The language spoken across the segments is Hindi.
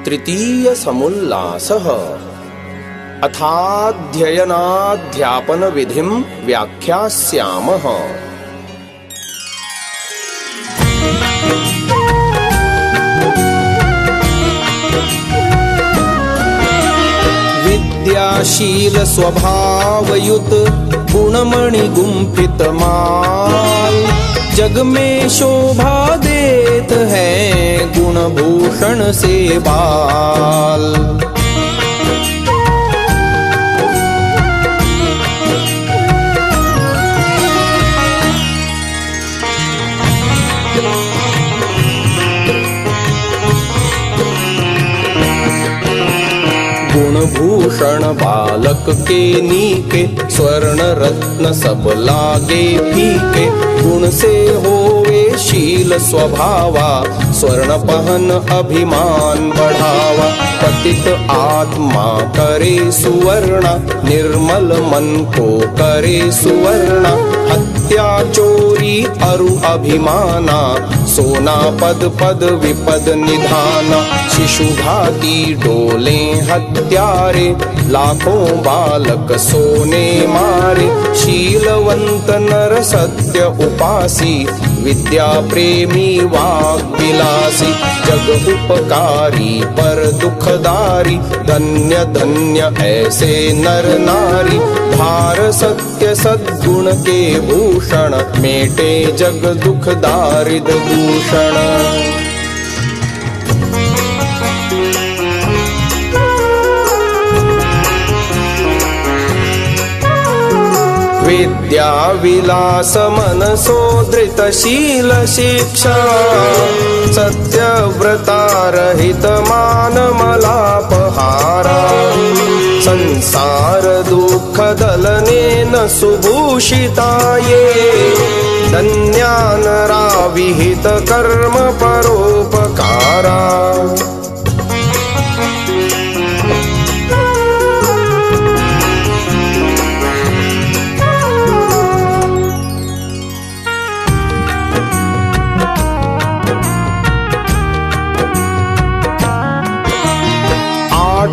तृतीय समुल्लासः अथाध्ययनाध्यापन विधिं व्याख्यास्यामः। विद्याशील स्वभावयुत गुणमणि गुंफित माल, जग में शोभा देत है गुणभूषण से बाल। गुणभूषण बालक के नीके, स्वर्ण रत्न सब लागे फीके। गुण से होवे शील स्वभावा, स्वर्ण पहन अभिमान बढ़ावा। पतित आत्मा करे सुवर्णा, निर्मल मन को करे सुवर्णा। हत्या चोरी अरु अभिमाना, सोना पद पद विपद निधाना। शिशु घाती डोले हत्यारे, लाखों बालक सोने मारे। शीलवंत नर सत्य उपासी, विद्या प्रेमी वाग विलासी। जग उपकारी पर दुखदारी, धन्य धन्य ऐसे नर नारी। भार सत्य सद्गुण के भूषण, मेटे जग दुख दारिद्र दूषण। विद्या विलास मनसोधृत शील शिक्षा, सत्यव्रता रहित मान मलापहारा। संसार दुख दलने न सुभूषिता ये, धन्या नरा विहित कर्म परोपकारा।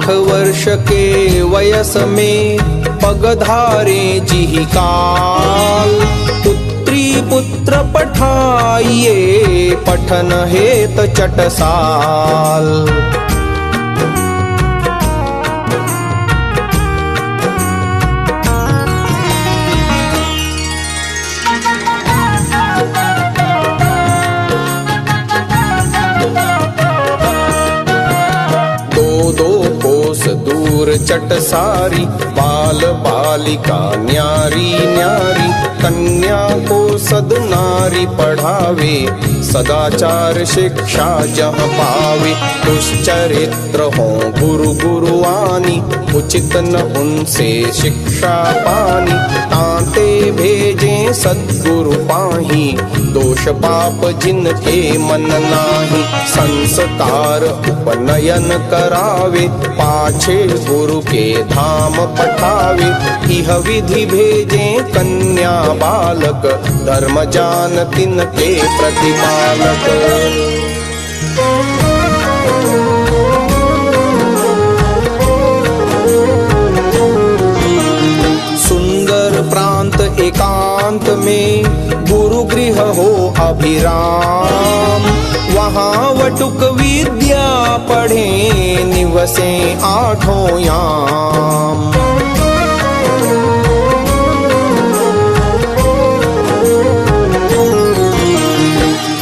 वर्ष के वयस में पगधारे जिहि काल। पुत्री पुत्र पठाइए, पठन हेत चटसाल। दूर चटसारी, बाल बालिका न्यारी न्यारी। कन्या को सद्नारी पढ़ावे, सदाचार शिक्षा जहाँ पावे। दुश्चरित्र हो गुरु गुरुआनी, उचित न उनसे शिक्षा पानी। तांते भेजे सद्गुरु पाही, दोष पाप जिनके मन नाही। संस्कार उपनयन करावे, पाछे गुरु के धाम पठावे। इह विधि भेजे कन्या बालक, धर्म जान तिनके प्रतिपालक। सुंदर प्रांत एकांत में, गुरु गृह हो अभिराम। वहाँ वटुक विद्या पढ़े, निवसे आठों याम।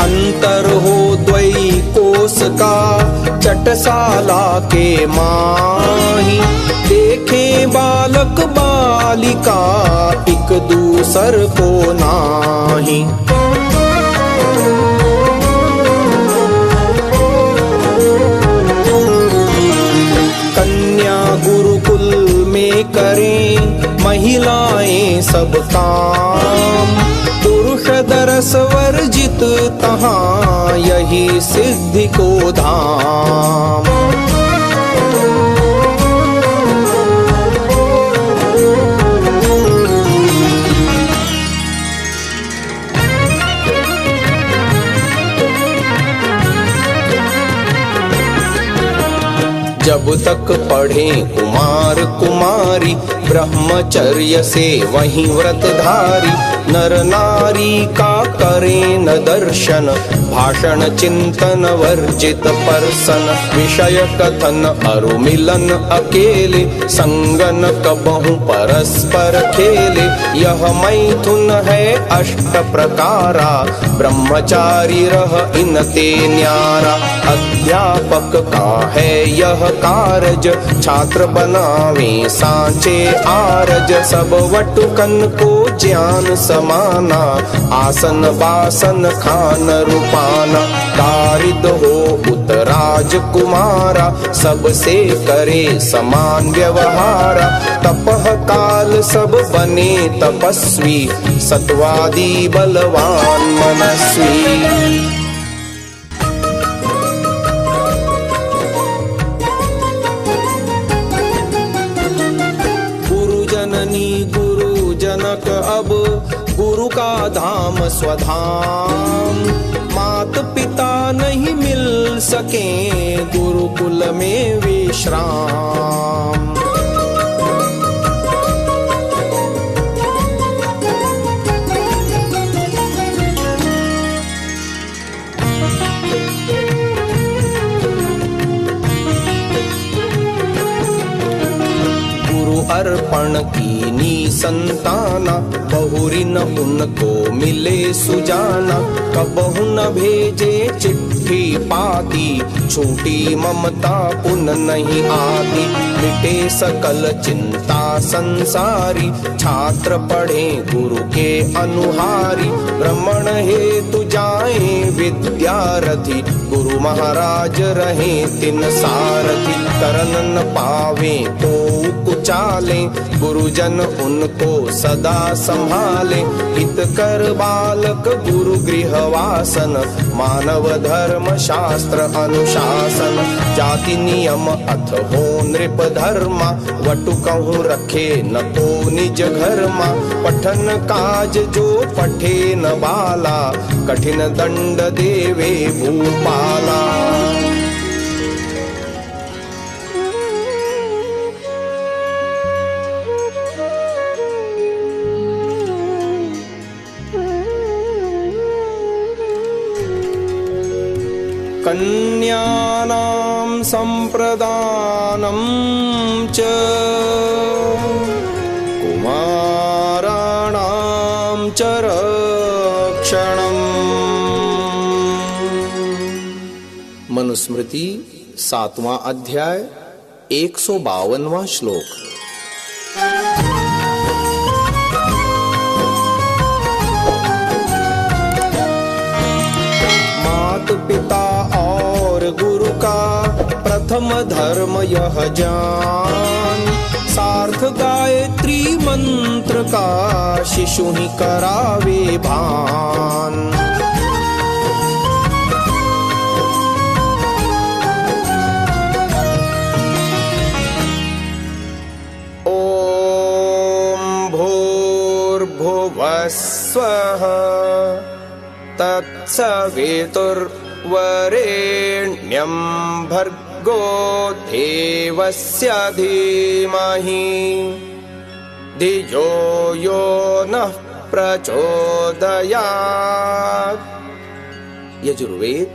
अंतर हो द्वई कोस का, चटसाला के माही। देखे बालक बालिका, एक दूसर को नाही। कन्या गुरुकुल में करें महिलाएं सब काम। पुरुष दरस वर्जित तहाँ, यही सिद्धि को धाम। जब तक पढ़े कुमार कुमारी, ब्रह्मचर्य से वहीं व्रतधारी। नर नारी का करें न दर्शन, भाषण चिंतन वर्जित परसन। विषय कथन अरु मिलन अकेले, संगन कबहु परस्पर खेले। यह मैथुन है अष्ट प्रकारा, ब्रह्मचारी रह इनते न्यारा। अध्यापक का है यह कारज, छात्र बनावे सांचे आरज। सब वटुकन को ज्ञान समाना, आसन बासन खान रूपाना। दारिद हो उत्तराज कुमारा, सबसे करे समान व्यवहारा। तपह काल सब बने तपस्वी, सत्वादी बलवान मनस्वी। गुरु जनक अब गुरु का धाम स्वधाम। मात पिता नहीं मिल सके, गुरुकुल में विश्राम। अर्पण कीनी संताना, बहुरी न उनको मिले सुजाना। कबहु न भेजे चिट्ठी पाती, छूटी ममता पुन नहीं आती। मिटे सकल चिंता संसारी, छात्र पढ़े गुरु के अनुहारी। भ्रमण हेतु जाए विद्यार्थी, गुरु महाराज रहे तिन सारथी। करन न पावे तो कुचाले, गुरुजन उनको सदा संभाले। हित कर बालक गुरु गृहवासन, मानव धर्म शास्त्र अनुशासन। जाति नियम अथ हो नृप धर्मा, वटुकहु रखे न को निज घरमा। पठन काज जो पठे न बाला, कठिन दंड देवे भूपाला। कन्यानां संप्रदानं च, कुमाराणां च रक्षणम्। मनुस्मृति 7वां अध्याय 152वां श्लोक। मात पिता और गुरु का प्रथम धर्म यह जान। सार्थ गायत्री मंत्र का शिशु ही करावे भान। स्वः तत्सवितुर्वरेण्यं भर्गो देवस्य धीमहि धियो यो नः प्रचोदयात्। यजुर्वेद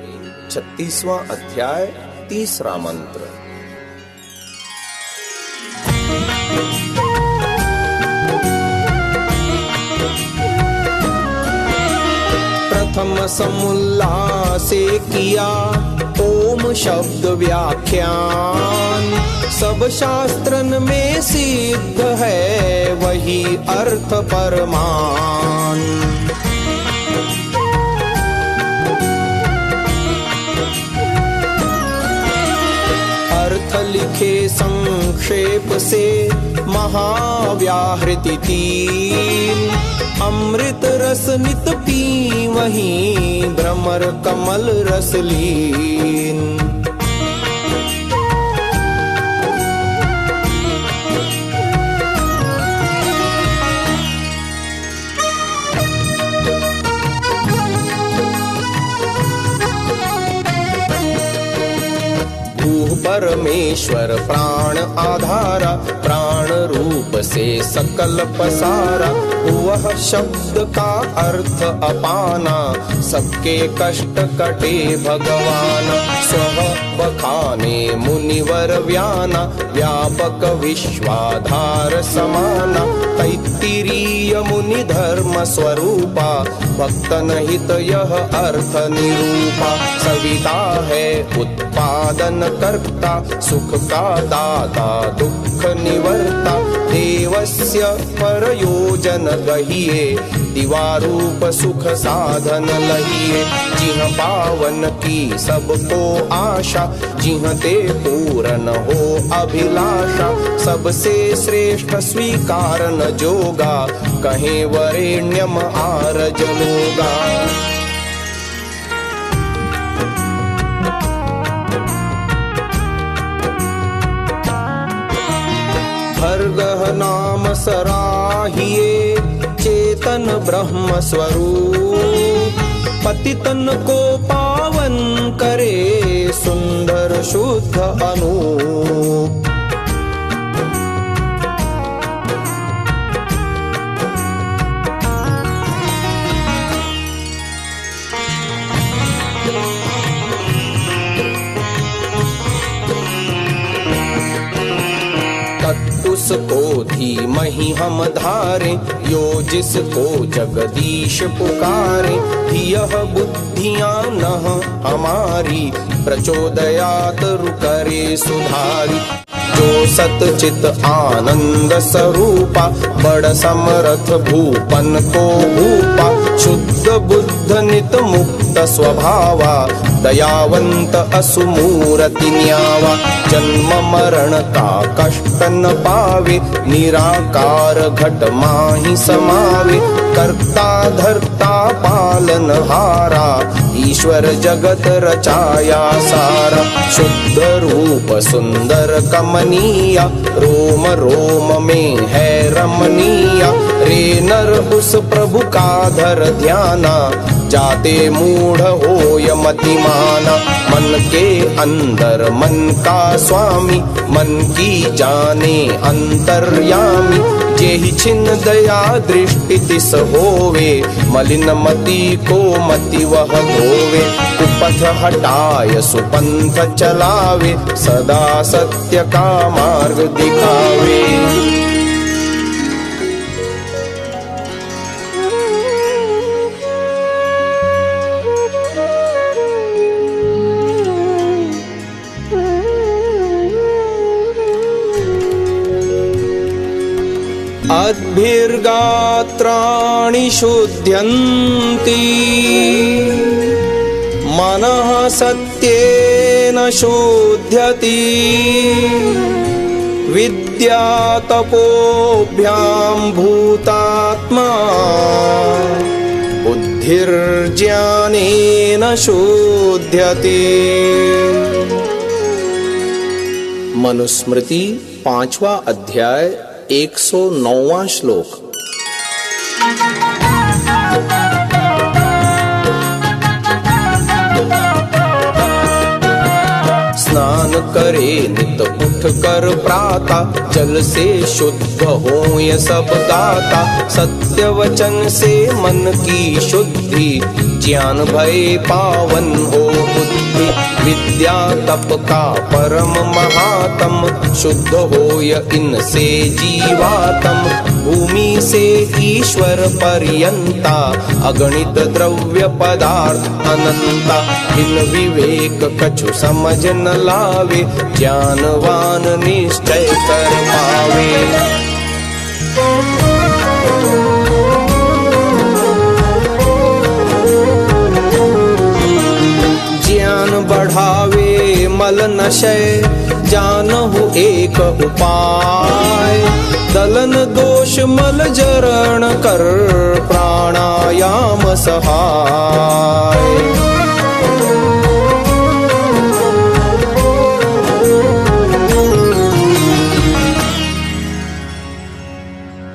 36वां अध्याय 3रा मंत्र। प्रथम समुल्लासे किया ओम शब्द व्याख्यान। सब शास्त्रन में सिद्ध है वही अर्थ परमान। अर्थ लिखे संक्षेप से महाव्याहृति 3। अमृत रस नित पी वही भ्रमर कमल रस लीन। तू परमेश्वर प्राण आधारा, प्राण रूप से सकल पसारा। वह शब्द का अर्थ अपाना, सबके कष्ट कटे भगवान। स्व बखाने मुनिवर व्याना, व्यापक विश्वाधार समाना। तैत्तिरीय मुनि धर्म स्वरूपा, भक्तन हित यह अर्थ निरूपा। सविता है उत्पादन करता, सुख का दाता दुख निवर्ता। देवस्य प्रयोजन गहिए, दिवारूप सुख साधन लहिए। जिह पावन की सबको आशा, जिह ते पूरन हो अभिलाषा। सबसे श्रेष्ठ स्वीकार न जोगा, कहे वरेण्यम आरज लोगा। भर्गः नाम सराहिए, चेतन ब्रह्म स्वरूप। पतितन को पावन करे, सुंदर शुद्ध अनूप। उसको धीमहि हम धारे, यो जिसको जगदीश पुकारे। यह बुद्धियां नह हमारी, प्रचोदयात रुकरे सुधारी। जो सतचित आनंद स्वरूपा, बड़ समर्थ भूपन को भूपा। शुद्ध बुद्ध नित मुक्त स्वभावा, दयावंत असुमूर्ति न्यावा। जन्म मरण का कष्ट न पावे, निराकार घट माहि समावे। कर्ता धर्ता पालन हारा, ईश्वर जगत रचाया सारा। शुद्ध रूप सुंदर कमनीया, रोम रोम में है रमणीया। रे नर उस प्रभु का धर ध्याना, जाते मूढ़ होय मतिमाना। मन के अंदर मन का स्वामी, मन की जाने अंतर्यामी। जेहि छिन दया दृष्टि तिस होवे, मलिन मति को मति वह धोवे। कुपथ हटाय सुपंथ चलावे, सदा सत्य का मार्ग दिखावे। अद्भिर्गात्राणि शुध्यन्ति, मनः सत्येन शुध्यति। विद्या तपोभ्यां भूतात्मा, बुद्धिर्ज्ञानेन शुध्यति। मनुस्मृति 5वां अध्याय 109वां श्लोक। स्नान करे नित उठ कर प्राता, जल से शुद्ध होय सब गाता। सत्य वचन से मन की शुद्धि, ज्ञान भय पावन हो बुद्धि। विद्या तप का परम महात्म, शुद्ध होय इनसे जीवात्म। भूमि से ईश्वर पर्यंता, अगणित द्रव्य पदार्थ अनंता। इन विवेक कछु समझ न लावे, ज्ञानवान निश्चय कर पावे। ज्ञान बढ़ावे मल नशय, जानहु एक उपाय। दलन दोष मल जरण कर, प्राणायाम सहाय।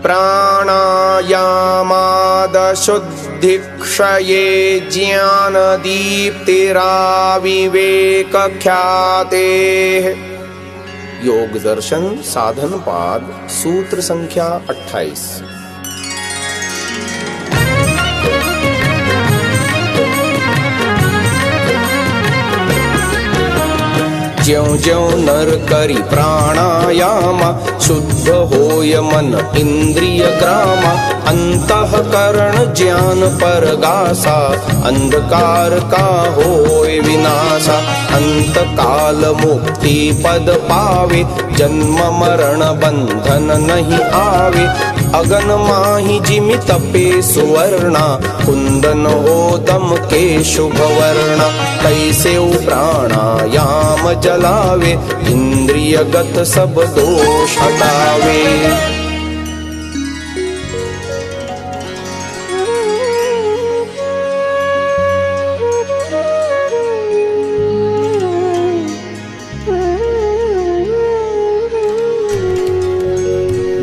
प्राणायामाद शुद्ध बुद्धि क्षये ज्ञानदीप्तिराविवेक ख्यातेः। योग दर्शन साधन पाद सूत्र संख्या 28। ज्यों ज्यों नर करी प्राणायाम शुद्ध होय मन इंद्रिय ग्राम। अंतःकरण ज्ञान परगासा अंधकार का होय विनाशा। अंत काल मुक्ति पद पावे जन्म मरण बंधन नहीं आवे। अगन माहि जिमि तपे सुवर्णा कुंदन हो दम के शुभ वर्णा। तैसे प्राणायाम जलावे इंद्रियगत सब दोष हटावे।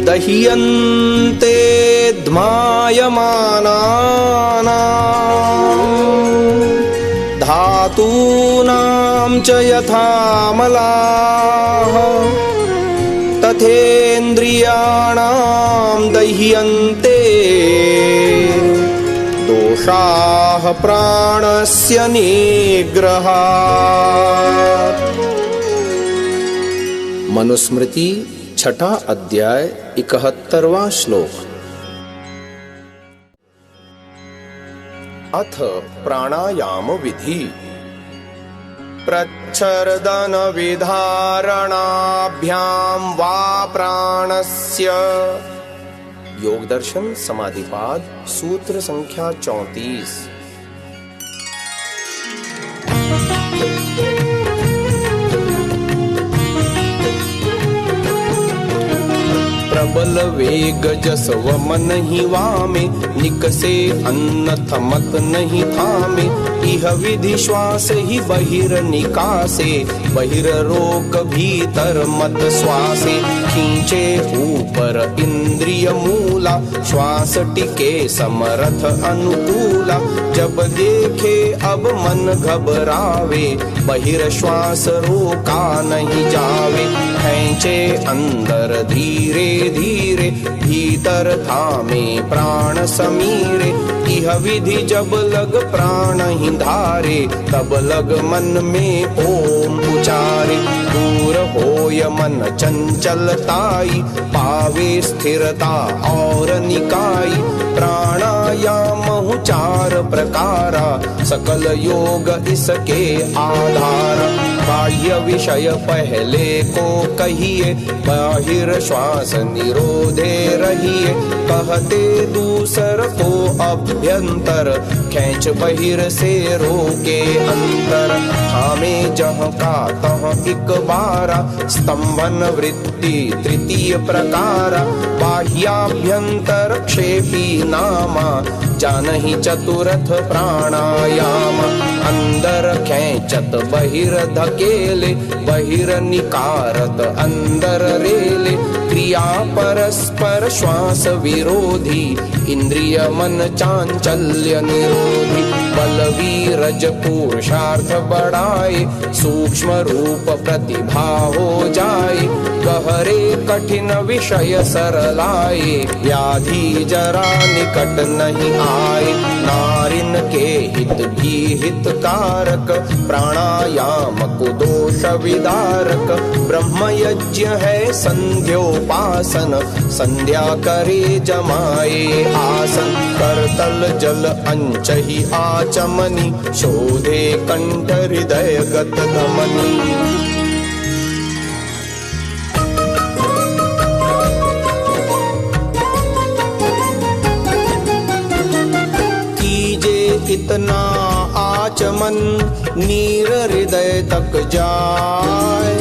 दह्यन्ते ध्मायमानानां धातूनां च यथा मलाः। तथेन्द्रियाणां दह्यन्ते दोषाः प्राणस्य निग्रहात्। मनुस्मृति छठा अध्याय 71वां श्लोक। अथ प्राणायाम विधि। प्रच्छर्दन विधारणाभ्यां वा प्राणस्य। योग दर्शन समाधिपाद सूत्र संख्या 34। प्रबल वेग जसव मन ही वामे। निकसे अन्न थमत नहीं थामे। इह विधि श्वास ही बहिर निकासे। बहिर रोक भीतर मत श्वासे। खींचे ऊपर इंद्रिय मूला। श्वास टिके समरथ अनुकूला। जब देखे अब मन घबरावे। बहिर श्वास रोका नहीं जावे। खींचे अंदर धीरे धीरे। भीतर थामे प्राण समीरे। इह विधि जब लग प्राण ही धारे। तब लग मन में ओम उचारे। दूर होय मन चंचलताई। पावे स्थिरता और निकाई। प्राणायाम चार प्रकारा। सकल योग इसके आधार। बाह्य विषय पहले को कहिए। बाहिर श्वास निरोधे रहिए। कहते दूसर को अभ्यंतर। खींच बहिर से रोके अंतर। थामे जहाँ का तह एक बारा। स्तंभन वृत्ति तृतीय प्रकारा। बाह्याभ्यंतर क्षेपी नामा। जानहि चतुरथ प्राणायाम। अंदर खींचत बहिर धकेले। बहिर निकारत अंदर रेले। क्रिया परस्पर श्वास विरोधी। इंद्रिय मन चांचल्य निरोधी। बलवीरज पुरुषार्थ बढ़ाए। सूक्ष्म रूप प्रतिभा हो जाए। गहरे कठिन विषय सरलाए। व्याधि जरा निकट नहीं आए। नारिन के हित भी हितकारक। प्राणायाम कुदोष विदारक। ब्रह्म यज्ञ है संध्योपासन। संध्या करे जमाए आसन। करतल जल अंचहि आचमनी। शोधे कंठ हृदय गत धमनी। इतना आचमन नीर हृदय तक जाए।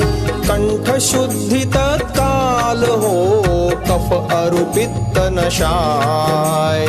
कंठ शुद्धि तत्काल हो। कफ अरु पित्त नशाए।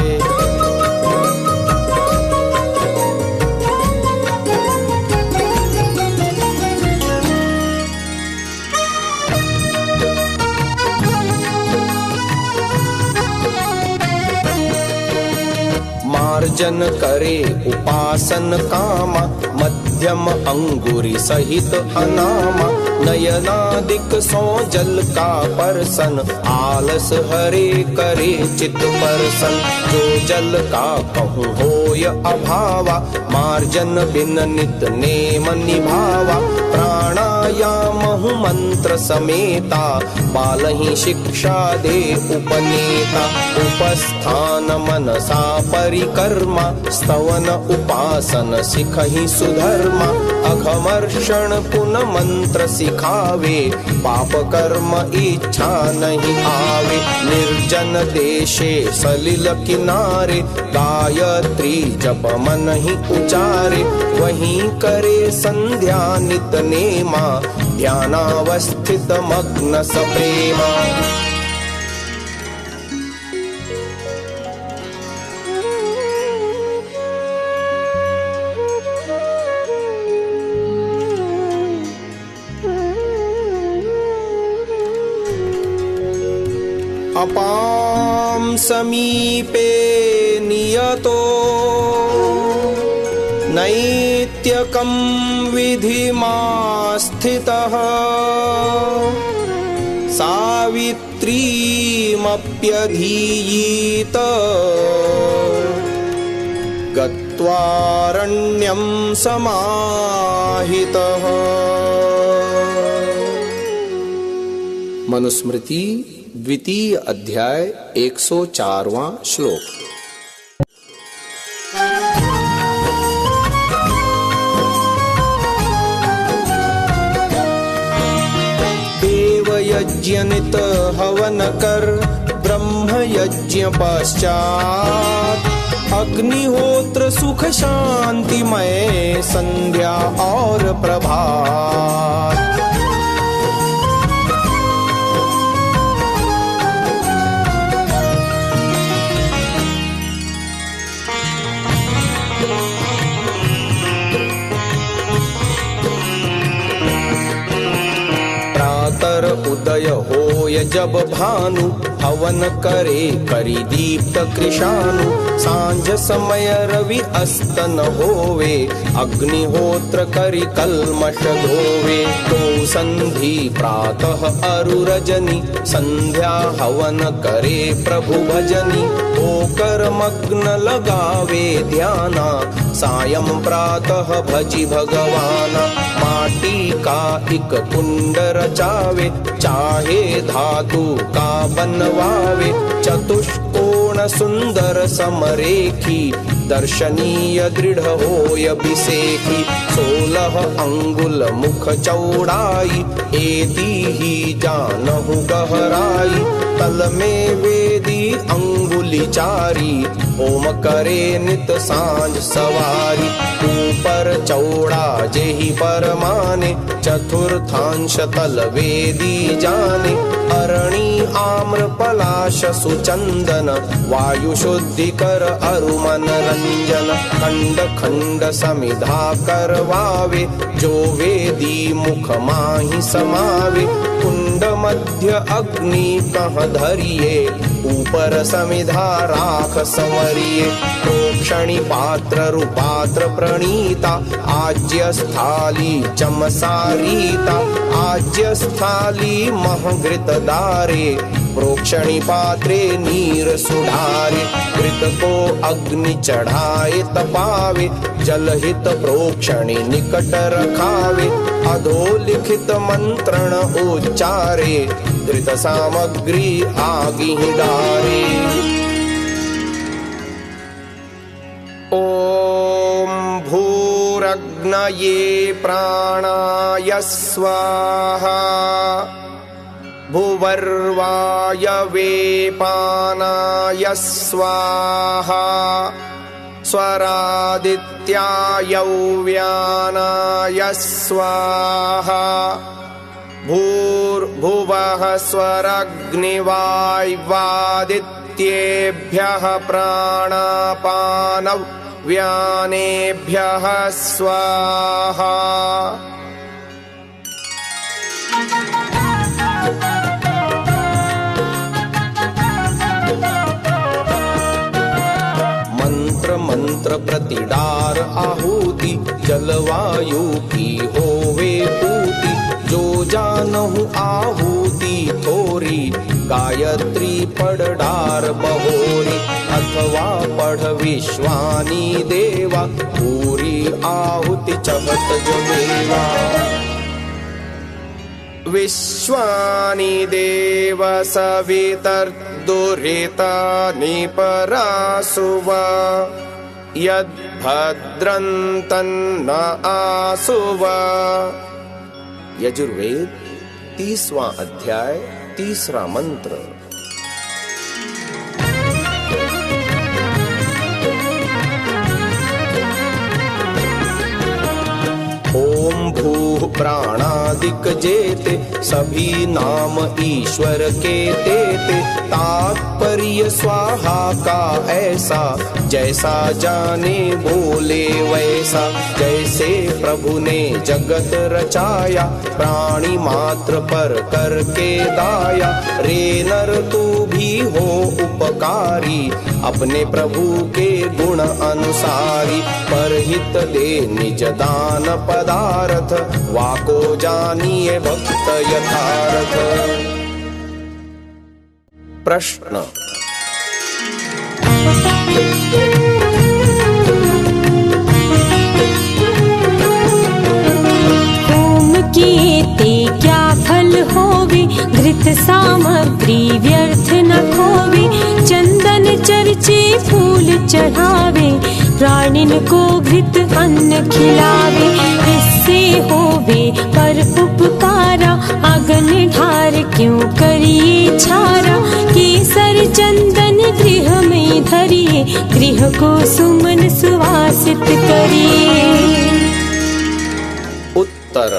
मार्जन करे उपासन कामा, मध्यम अंगुरी सहित अनामा, नयनादिक सो जल का परसन, आलस हरे करे चित परसन। जो जल का कहूँ होय अभावा, मार्जन बिन नित नेम निभावा, प्राणायाम मंत्र समेता, बालहि शिक्षा दे उपनेता। उपस्थान मनसा परिकर्मा, स्तवन उपासन सिखहि सुधर्मा, अघमर्षण पुन मंत्र सिखावे, पाप कर्म इच्छा नहीं आवे। निर्जन देशे सलिल किनारे, गायत्री जप मन ही उचारे, वहीं करे संध्या नित नेमा, ध्यानावस्थित मग्न सप्रेमा। अपां समीपे नियतो, नैत्यकं विधिमास्थितः, सावित्रीमप्यधीयीत, गत्वारण्यं समाहितः। मनुस्मृति द्वितीय अध्याय 104वां श्लोक। देवयज्ञ नित हवन कर, ब्रह्म यज्ञ पश्चात, अग्निहोत्र सुख शांतिमय, संध्या और प्रभात। उदय होय जब भानु, हवन करे करि दीप्त कृशानु, सांझ समय रवि अस्तन होवे, अग्निहोत्र करि कल्मष धोवे। तो संधि प्रातः अरु रजनी, संध्या हवन करे प्रभु भजनी, होकर मग्न लगावे ध्याना, सायं प्रातः भजि भगवाना। माटी का एक कुंड रचावे, चाहे धातु का बनवावे, चतुष्कोण सुंदर समरेखी, दर्शनीय दृढ़ होय अभिषेकी। 16 अंगुल मुख चौड़ाई, एती ही जानहु गहराई, तल में वेदी अंगुली चारी, होम करे नित सांझ सवारी। ऊपर चौड़ा जेहि परमाने, चतुर्थांश तल वेदी जाने, अरणी आम्र पलाश सुचंदन, वायु शुद्धि कर अरु मनरंजन। खंड खंड समिधा करवावे, जो वेदी मुख माहि समावे। कुंड मध्य अग्नि कह धरिए, ऊपर समिधा राख संवरिए। प्रोक्षणी पात्र रुपात्र प्रणीता, आज्य स्थाली चमसारीता, आज्य स्थाली महघृत दारे, प्रोक्षणी पात्रे नीर सुधारे। घृत को अग्नि चढ़ाए तपावे, जलहित प्रोक्षणी निकट रखावे। अधोलिखित मंत्रण उच्चारे, घृत सामग्री आगि डारे। ओम भूरग्नये प्राणाय स्वाहा, भुवर्वायवे पानाय स्वाहा, स्वरादित्याय व्यानाय स्वाहा। भूर्भुवः स्वरग्निवाय्वादित्येभ्यः प्राणापानौ व्यानेभ्यः स्वाहा। मंत्र प्रतिडार आहुति जलवायु की होवे पूति जो जानहु आहुति थोरी गायत्री पढ़ डार बहोरी अथवा पढ़ विश्वानी देवा पूरी आहुति चहत जो देवा विश्वानि देव सवितर्दुरितानि परासुव यद्भद्रन्तन्न आसुव। यजुर्वेद 30वां अध्याय 3रा मंत्र। ओम भूः प्राणादिक जेते सभी नाम ईश्वर के तेते तात्पर्य स्वाहा का ऐसा जैसा जाने बोले वैसा जैसे प्रभु ने जगत रचाया प्राणी मात्र पर करके दाया रे नर तू भी हो उपकारी अपने प्रभु के गुण अनुसारी परहित दे निज दान पदार्थ वाको जानिए भक्त यथार्थ। प्रश्न होम किए ते क्या फल होवे घृत सामग्री व्यर्थ न खोवे चंदन चर्चे फूल चढ़ावे प्राणिन को घृत अन्न खिलावे इससे होवे पर उपकारा अगन ढार क्यों करिए छारा केसर चंदन गृह में धरिए गृह को सुमन सुवासित करिए। उत्तर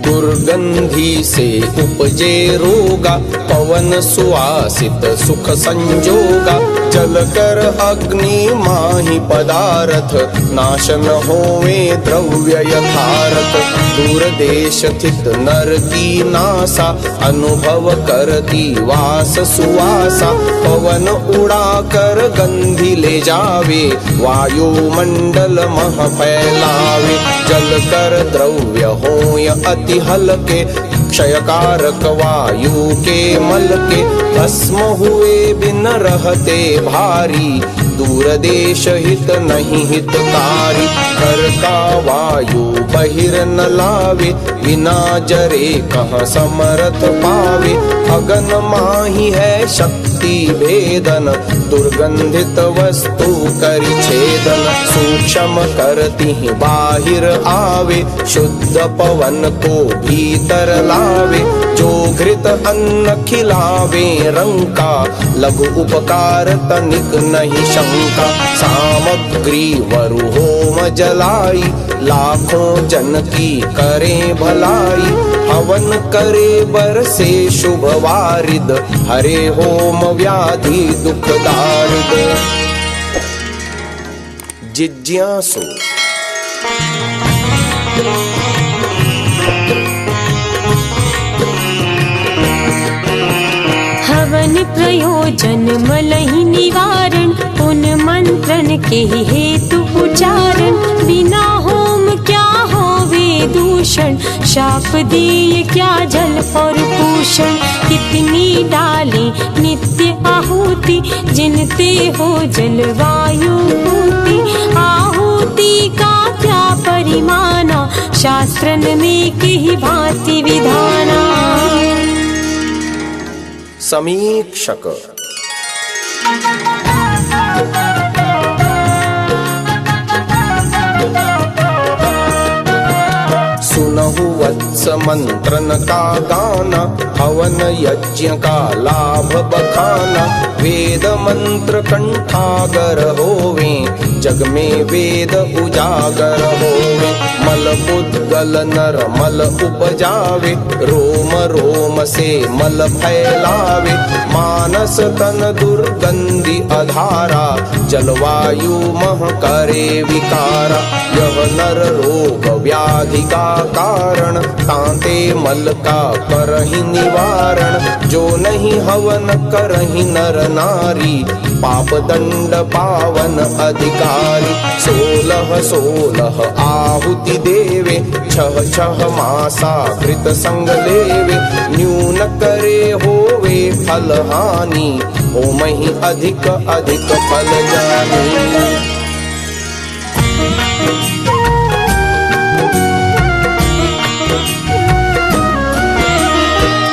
दुर्गंधि से उपजे रोगा पवन सुवासित सुख संजोगा जल कर अग्नि माहि पदार्थ नाशन होवे द्रव्य यथार्थ दूर देश स्थित नर की नासा अनुभव करती वास सुवासा पवन उड़ा कर गंधि ले जावे वायुमंडल मह फैलावे जल कर द्रव्य होय अति हलके क्षयकारक वायु के मल के भस्म हुए बिन रहते भारी दूर देश हित नहीं हितकारी घर का वायु बहिर न लावे बिना जरे कहाँ समर्थ पावे अगन माही है शक्ति भेदन दुर्गंधित वस्तु करि छेदन सूक्ष्म करती बाहिर आवे शुद्ध पवन को भीतर लावे जो घृत अन्न खिलावे रंका लघु उपकार तनिक नहीं शंका सामग्री वरु होम जलाई लाखों जन की करे भलाई हवन करे बरसे शुभ वारिद हरे होम व्याधि दुख दारिद। जिज्ञासु हवन प्रयोजन मलहि निवारण पुन मंत्रण के हेतु उच्चारण बिना होम क्या होवे दूषण शाप दिए क्या जल और पूषण कितनी डाले नित्य आहुति जिनते हो जलवायु पूति आहुति का क्या परिमाना शास्त्रन में की भांति विधाना। समीक्षक सुनहु वत्स मंत्रन का गाना हवन यज्ञ का लाभ बखाना वेद मंत्र कंठागर होवे जग में वेद उजागर होवे। मल पुद्गल नर मल उपजावे, रोम रोम से मल फैलावे। मानस तन दुर्गंधि अधारा, जलवायु मह करे विकारा। यह नर रोग व्याधि का कारण, तांते मल का करहि निवारण। जो नहीं हवन करहि नर नारी, पाप दंड पावन अधिकारी। 16 आहुति देवे, 6 मासा कृत संग लेवे। न्यून करे होवे फल हानि, होमहि अधिक अधिक फल जानि।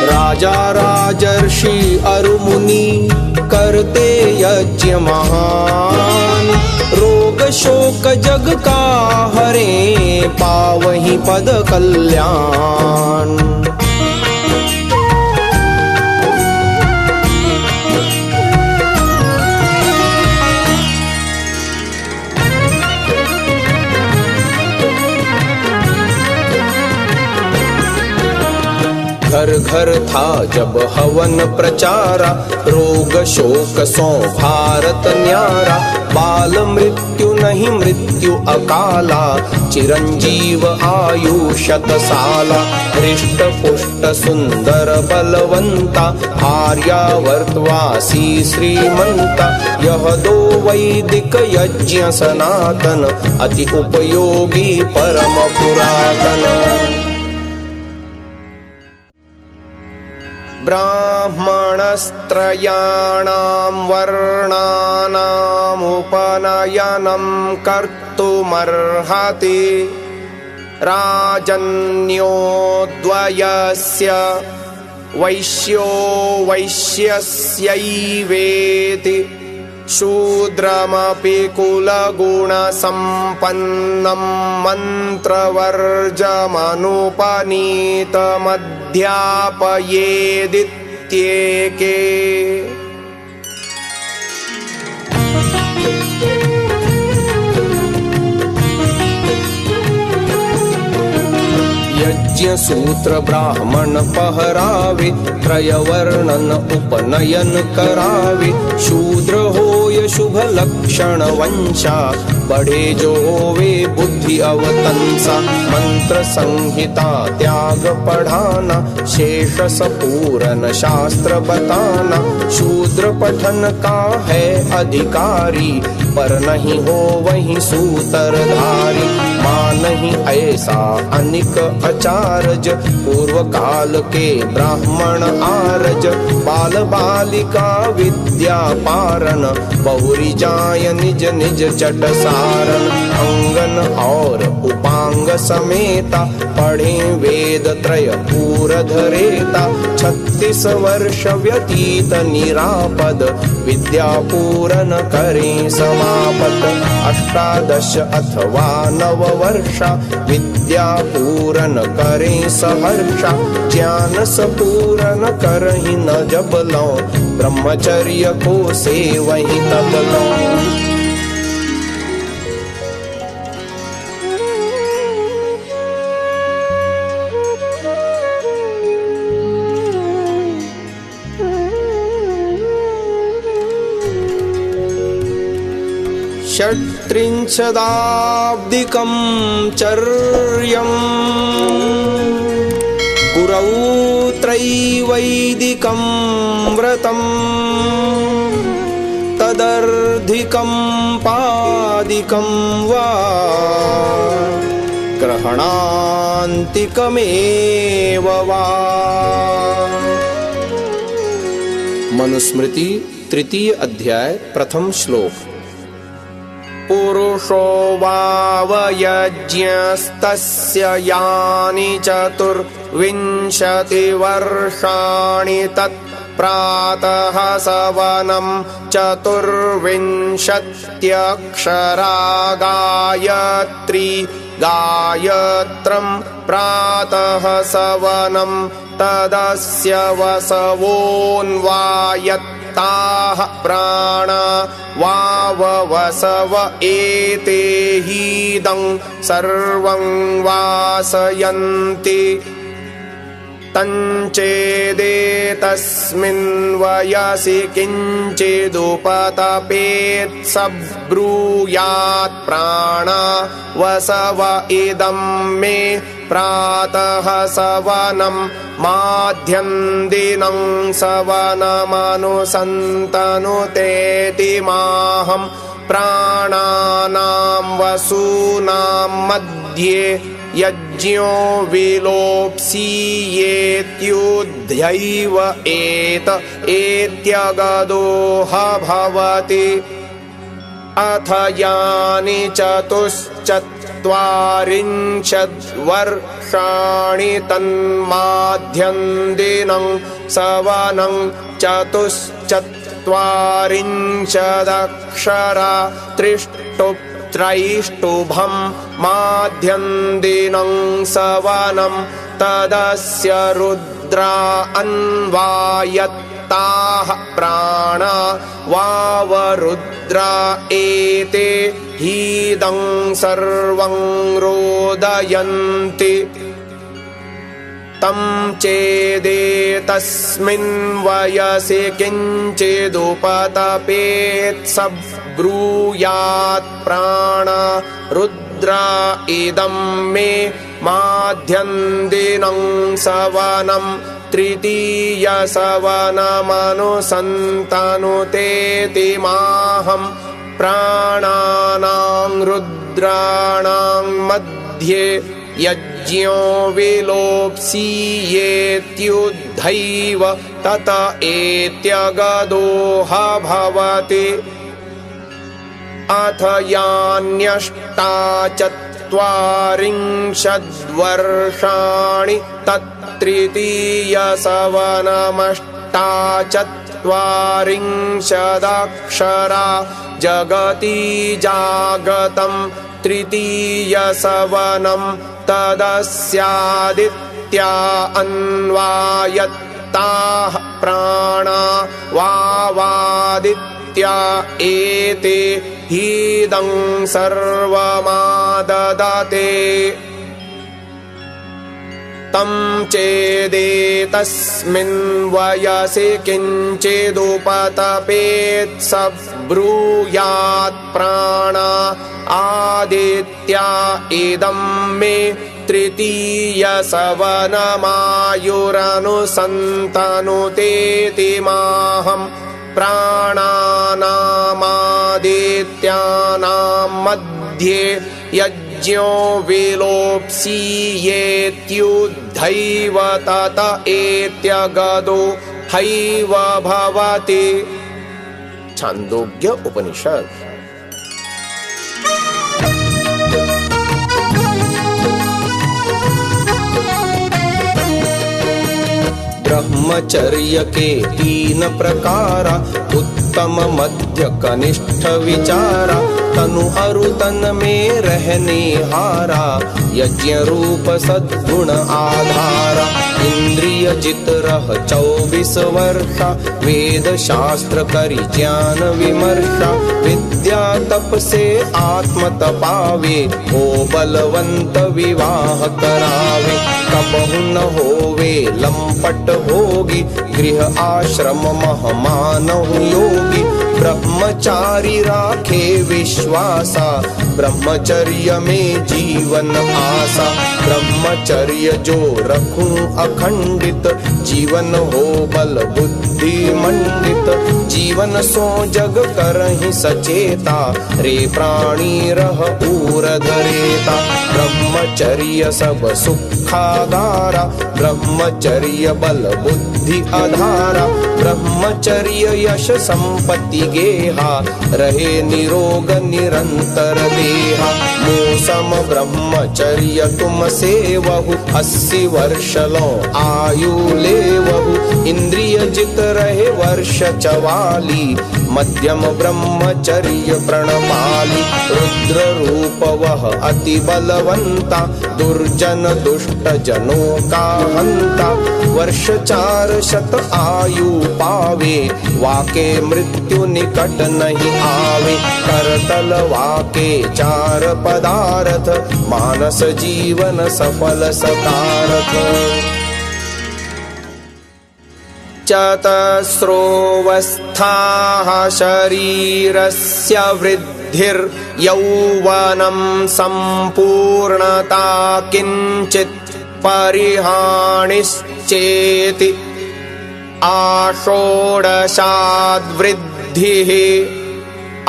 राजा राजर्षि अरु मुनि, करते यज्ञ महान। रोग शोक जग का हरे, पावहि पद कल्याण। घर घर था जब हवन प्रचारा, रोग शोक सो भारत न्यारा। बाल मृत्यु नहीं मृत्यु अकाला, चिरंजीव आयु 100 साला। हृष्ट पुष्ट सुंदर बलवंता, आर्यावर्तवासी श्रीमंता। यह 2 वैदिक यज्ञ सनातन, अति उपयोगी परम पुरातन। ब्राह्मणस्त्रयाणां वर्णानामुपनयनं कर्तुमर्हति, राजन्यो द्वयस्य वैश्यो वैश्यस्यैवेति। शूद्रमपि कुलगुणसम्पन्नं मन्त्रवर्जमनुपनीतमध्यापयेदित्येके। यज्ञ सूत्र ब्राह्मण पहरावे, त्रयवर्णन उपनयन करावे। शूद्र होय शुभ लक्षण वंशा, बढ़े जो वे बुद्धि अवतंसा। मंत्र संहिता त्याग पढ़ाना, शेष सपूरन शास्त्र बताना। शूद्र पठन का है अधिकारी, पर नहीं हो वही सूत्रधारी। मानहि ऐसा अनिक अचारज, पूर्व काल के ब्राह्मण आरज। बाल बालिका विद्या पारन, बहुरी जाय निज निज चट सारन। अंगन और उपांग समेता, पढ़े वेद त्रय पूर धरेता। 36 वर्ष व्यतीत निरापद, विद्या पूरन करे समापत। 18 अथवा 9 वर्षा, विद्या पूरन करे सहर्षा। ज्ञान सपूरन करहि न जब लो, ब्रह्मचर्य को सेवहि तब लो। षट्त्रिंशदाब्दिकं चर्यम्, गुरौ त्रैवैदिकं व्रतम्। तदर्धिकं पादिकं वा, ग्रहणान्तिकमेव वा। मनुस्मृति 3 अध्याय 1 श्लोक। पुरुषो वावयज्ञस्तस्य यानि 24 वर्षाणि, तत् प्रातः सवनं 24 गायत्री। गायत्रं प्रातः सवनं तदस्य वसवोऽन्वायत्ताः प्राणा वाववसव एते हीदं सर्वं वासयन्ति तञ्चेदेतस्मिन् वयसि किञ्चिदुपतपेत् स ब्रूयात् प्राणा वसव इदं मे प्रातः सवनं माध्यं दिनं सवनमनुसन्तनुतेति माहं प्राणानां वसूनां मध्ये यज्ञो विलोप्स्येत्युध्यैव एत्यगदोह भवति अथ यानि चतुश्चत्वारिंशद्वर्षाणि तन्माध्यं दिनं सवनं चतुश्चत्वारिंशदक्षरा त्रैष्टुभं माध्यं दिनं सवनं तदस्य रुद्रा अन्वायत्ताः प्राणा वावरुद्रा एते हीदं सर्वं रोदयन्ति तं चेदेतस्मिन् वयसि किञ्चिदुपतपेत् स ब्रूयात् प्राणा रुद्रा इदं मे माध्यं दिनं सवनं तृतीयसवनमनुसन्तनुतेति माहं प्राणानां रुद्राणां मध्ये यज्ञो विलोप्स्येत्युद्धैव तत एत्यगदोह भवति अथ यान्यष्टाचत्वारिंशद्वर्षाणि तत्तृतीयसवनमष्टाचत्वारिंशदक्षरा जगति जागतं तृतीयसवनं तदस्यादित्या अन्वायत्ताः प्राणा वावादित्या एते हीदं सर्वमाददते तं चेदेतस्मिन् वयसि किञ्चिदुपतपेत् स ब्रूयात् प्राणा आदित्या इदं मे तृतीयसवनमायुरनुसन्तनुतेति माहं प्राणानामादित्यानां मध्ये यज्ञो विलोप्स्येत्युद्धैव तत एत्यगदो हैव भवति। छान्दोग्य उपनिषद। ब्रह्मचर्य के 3 प्रकारा, उत्तम मध्य कनिष्ठ विचारा, तनु अरु तन में रहने हारा, यज्ञ रूप सद्गुण आधारा, इंद्रिय जित रह 24 वर्षा, वेद शास्त्र करि ज्ञान विमर्शा, विद्या तप से आत्म तपावे, हो बलवंत विवाह करावे, कबहु न होवे लंपट भोगी, गृह आश्रम मह मानहु योगी, ब्रह्मचारी राखे विश्वासा, ब्रह्मचर्य में जीवन आसा, ब्रह्मचर्य जो रखूं अखंडित, जीवन हो बल बुद्धि मंडित, जीवन सो जग करहि सचेता, रे प्राणी रह ऊर धरेता, ब्रह्मचर्य सब सुखागारा, ब्रह्मचर्य बल बुद्धि आधारा, ब्रह्मचर्य यश संपत्ति गेहा, रहे निरोग निरंतर देहा, मोसम ब्रह्मचर्य तुम सेवहु, 80 वर्ष लो आयु लेवहु, इंद्रिय जित रहे वर्ष 44, मध्यम ब्रह्मचर्य प्रणपाली, काली रुद्र रूप वह अति बलवंता दुर्जन दुष्ट जनों का हंता वर्ष 400 आयु पावे वाके मृत्यु निकट नहीं आवे करतल वाके 4 पदार्थ मानस जीवन सफल सकारथ चतस्रोवस्थाः शरीरस्य वृद्धिर्यौवनं सम्पूर्णता किञ्चित् परिहानिश्चेति आषोडशाद्वृद्धिः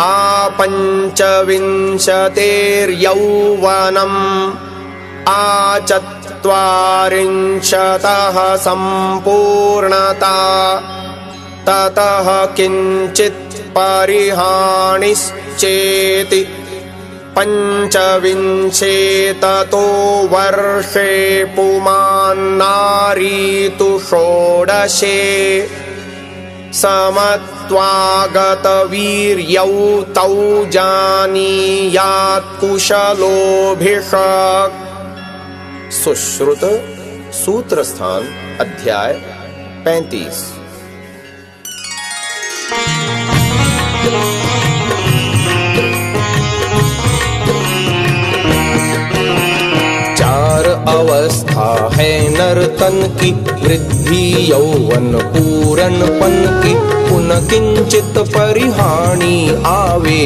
आपञ्चविंशतेर्यौवनम् आचत्वारिंशतः सम्पूर्णता ततः किञ्चित् परिहानिश्चेति पञ्चविंशेततो वर्षे पुमान्नारीतु षोडशे समत्वागतवीर्यौ तौ जानीयात् कुशलोभिषक् सुश्रुत सूत्र स्थान अध्याय 35 4 अवस्था है नर्तन की वृद्धि यौवन पूरनपन की पुन किंचित परिहानि आवे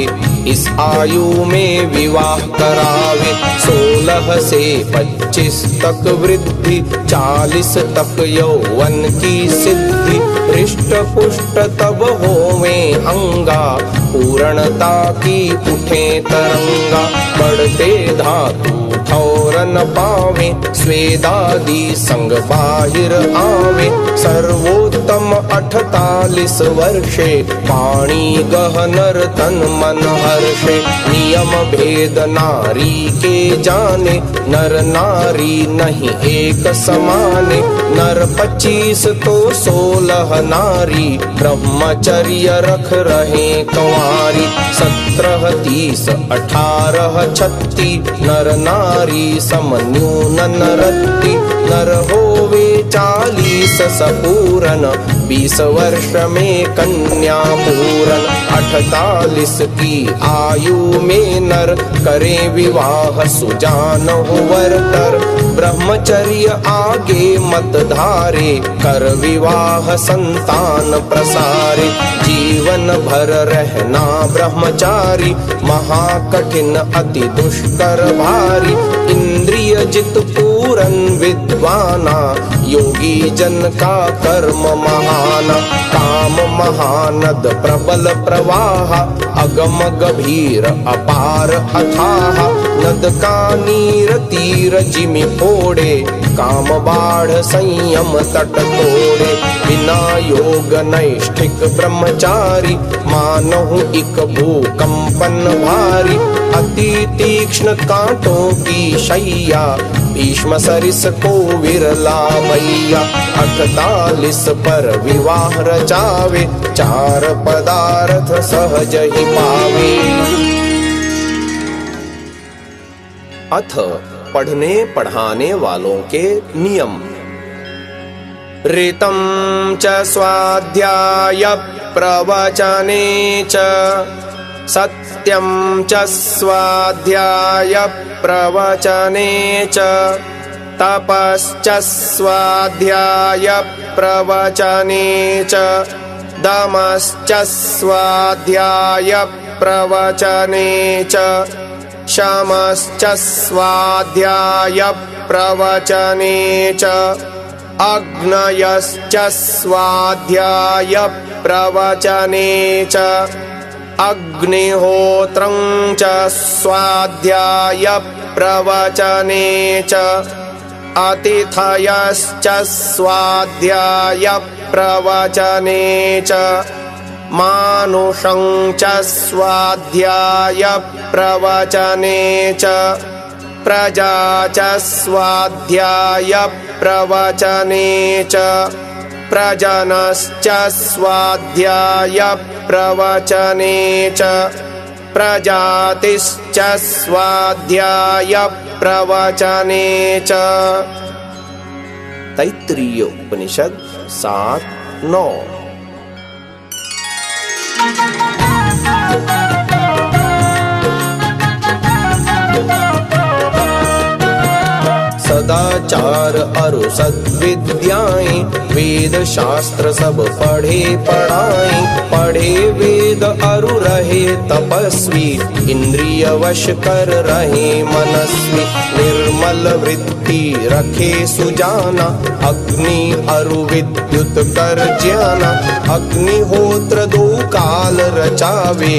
इस आयु में विवाह करावे 16 से 25 तक वृद्धि 40 तक यौवन की सिद्धि हृष्ट पुष्ट तब होवे अंगा पूर्णता की उठे तरंगा बढ़ते धातु ठौरन पावे स्वेदादि संग बाहिर आवे सर्वोत्तम 48 वर्षे पाणी गहनर तन मन हर्षे नियम भेद नारी के जाने नर नारी नहीं एक समाने नर 25 तो 16 नारी ब्रह्मचर्य रख रहे कंवारी 17 30 18 36 नर नारी समन्यून नरति नर होवे 40 सपूरन 20 वर्ष में कन्या पूरन 48 की आयु में नर करे विवाह सुजान हुवर्तर ब्रह्मचर्य आगे मत धारे कर विवाह संतान प्रसारे जीवन भर रहना ब्रह्मचारी महाकठिन अति दुष्कर भारी इंद्रिय जित पूरन विद्वाना योगी जन का कर्म महाना काम महानद प्रबल प्रवाह अगम गभीर अपार अथाह नद का नीर तीर जिमि फोड़े काम बाढ़ संयम तट तोड़े बिना योग नैष्ठिक ब्रह्मचारी मानहु इक भूकंपन भारी अति तीक्ष्ण कांटों की शैया भीष्म सरिस को विरला भैया 48 पर विवाह रचावे 4 पदार्थ सहज ही पावे। अथ पढ़ने पढ़ाने वालों के नियम ऋतं च स्वाध्याय प्रवचने च सत्यं च स्वाध्याय प्रवचने च तपश्च स्वाध्याय प्रवचने च दमश्च स्वाध्याय प्रवचने च शमश्च स्वाध्याय प्रवचने च अग्नयश्च स्वाध्याय प्रवचने च अग्निहोत्रं च स्वाध्याय प्रवचने च अतिथयश्च स्वाध्याय प्रवचने च मानुषं च स्वाध्याय प्रवचने च प्रजा च स्वाध्याय प्रवचने च प्रजनश्च स्वाध्याय प्रवचने च प्रजातिश्च स्वाध्याय प्रवचने च। तैत्तिरीय उपनिषद 7:9। सदाचार अरु सद्विद्याएं वेद शास्त्र सब पढ़े पढ़ाएं। पढ़े वेद अरु रहे तपस्वी इंद्रिय वश कर रहे मनस्वी। निर्मल वृत्ति रखे सुजाना अग्नि अरु विद्युत कर ज्ञाना। अग्निहोत्र 2 काल रचावे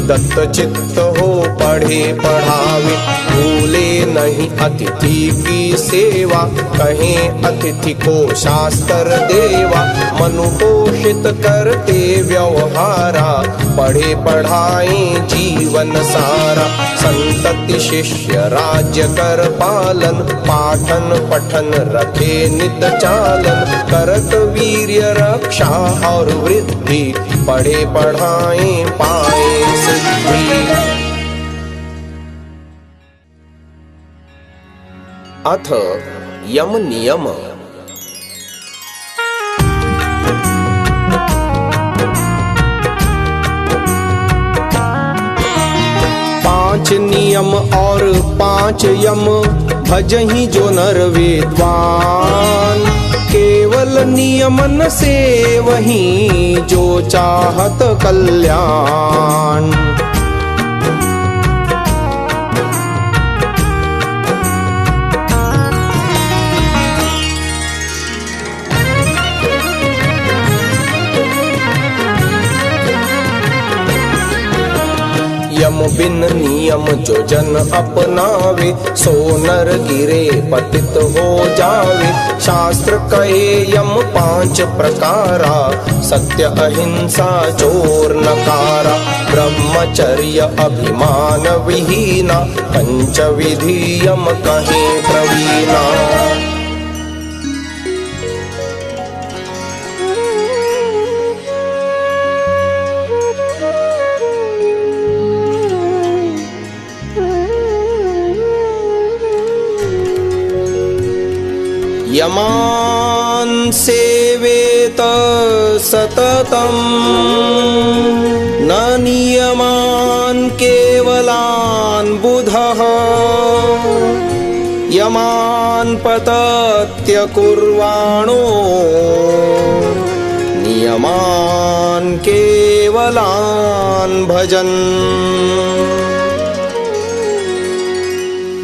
दत्त चित्त हो पढ़े पढ़ावे। भूले नहीं अतिथि की सेवा कहें अतिथि को शास्त्र देवा। मनुपोषित करते व्यवहारा पढ़े पढ़ाएं जीवन सारा। संतति शिष्य राज्य कर पालन पाठन पठन रखे नित चालन। करत वीर्य रक्षा और वृद्धि पढ़े पढ़ाएं पाए सिद्धि। अथ यम नियम। 5 नियम और 5 यम भजहि जो नर विद्वान। केवल नियमन से वही जो चाहत कल्याण। यम बिन नियम जो जन अपनावे सो नर गिरे पतित हो जावे। शास्त्र कहे यम 5 प्रकारा सत्य अहिंसा चोर नकारा। ब्रह्मचर्य अभिमान विहीना पंच विधि यम कहे प्रवीणा। यमान सेवेत सततम् न नियमान केवलान् बुधः। यमान पतत्य कुर्वाणो नियमान केवलान् भजन्।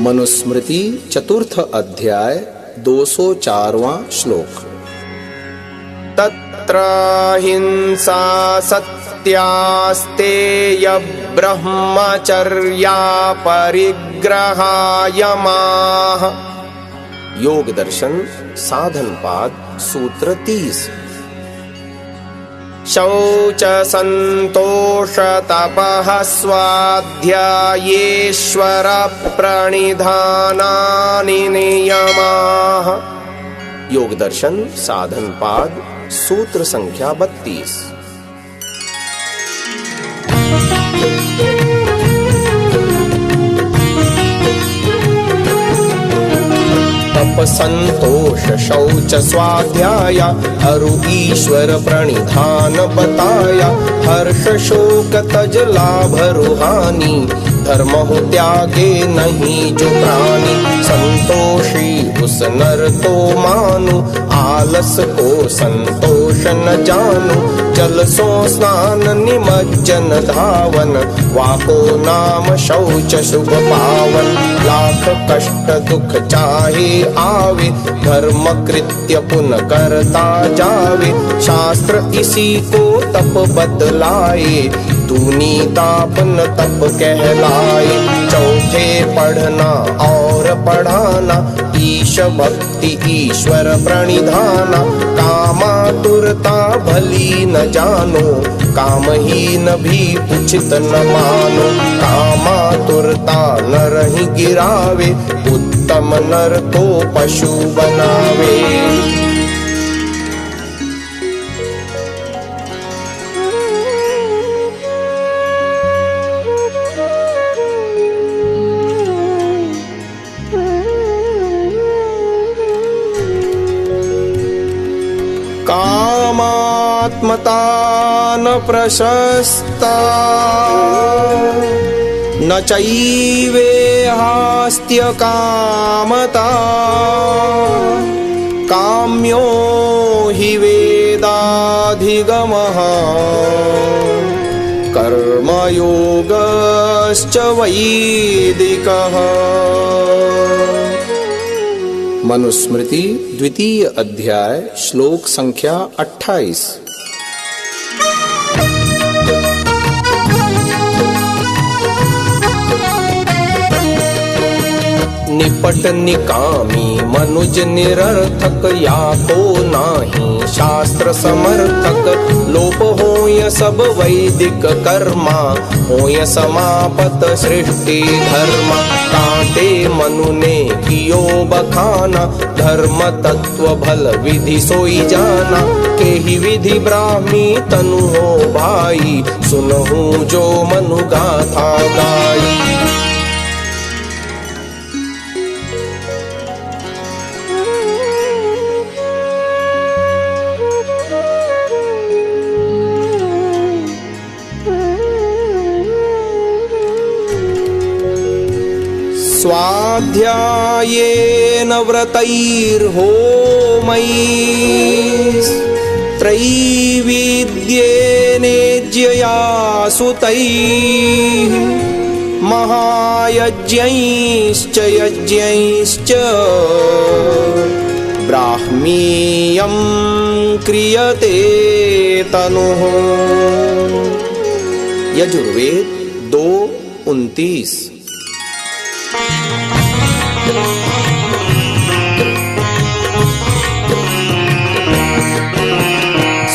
मनुस्मृति 4th अध्याय 204वां श्लोक। तत्र हिंसा सत्यास्तेय ब्रह्मचर्या परिग्रहायमाः। योग दर्शन साधन पाद सूत्र 30। शौच संतोष तपः स्वाध्यायेश्वर प्रणिधानानि नियमाः। योग दर्शन साधन पाद सूत्र संख्या 32। तप संतोष शौच स्वाध्याय अरु ईश्वर प्रणिधान बताया। हर्ष शोक तज लाभ रुहानी धर्म हो त्यागे नहीं जो प्राणी। संतोषी उस नर तो मानु आलस को संतोष न जानू। जल सो स्नान निमज्जन धावन वाको नाम शौच शुभ पावन। लाख कष्ट दुख चाहे आवे धर्म कृत्य पुन करता जावे। शास्त्र इसी को तप बदलाए तूनी तापन तप कहलाए। चौथे पढ़ना और पढ़ाना ईश भक्ति ईश्वर प्रणिधाना। कामातुरता भली न जानो कामहीन भी उचित न मानो। कामातुरता नर ही गिरावे उत्तम नर तो पशु बनावे। आत्मता न प्रशस्ता न चैवेहास्त्य कामता काम्यो हि वेदाधिगमः कर्मयोगश्च वैदिकः। मनुस्मृति द्वितीय अध्याय श्लोक संख्या 28। निपट निकामी मनुज निरर्थक या को नाही शास्त्र समर्थक लोप होय सब वैदिक कर्मा होय समापत सृष्टि धर्म कांटे मनु ने कियो बखाना धर्म तत्व भल विधि सोई जाना के ही विधि ब्राह्मी तनु हो भाई सुनहु जो मनु गाथा गाई। स्वाध्यायेन व्रतैर्होमैः त्रैविद्येनेज्यया सुतैः महायज्ञैश्च यज्ञैश्च ब्राह्मीयं क्रियते तनुः। यजुर्वेद 2:29।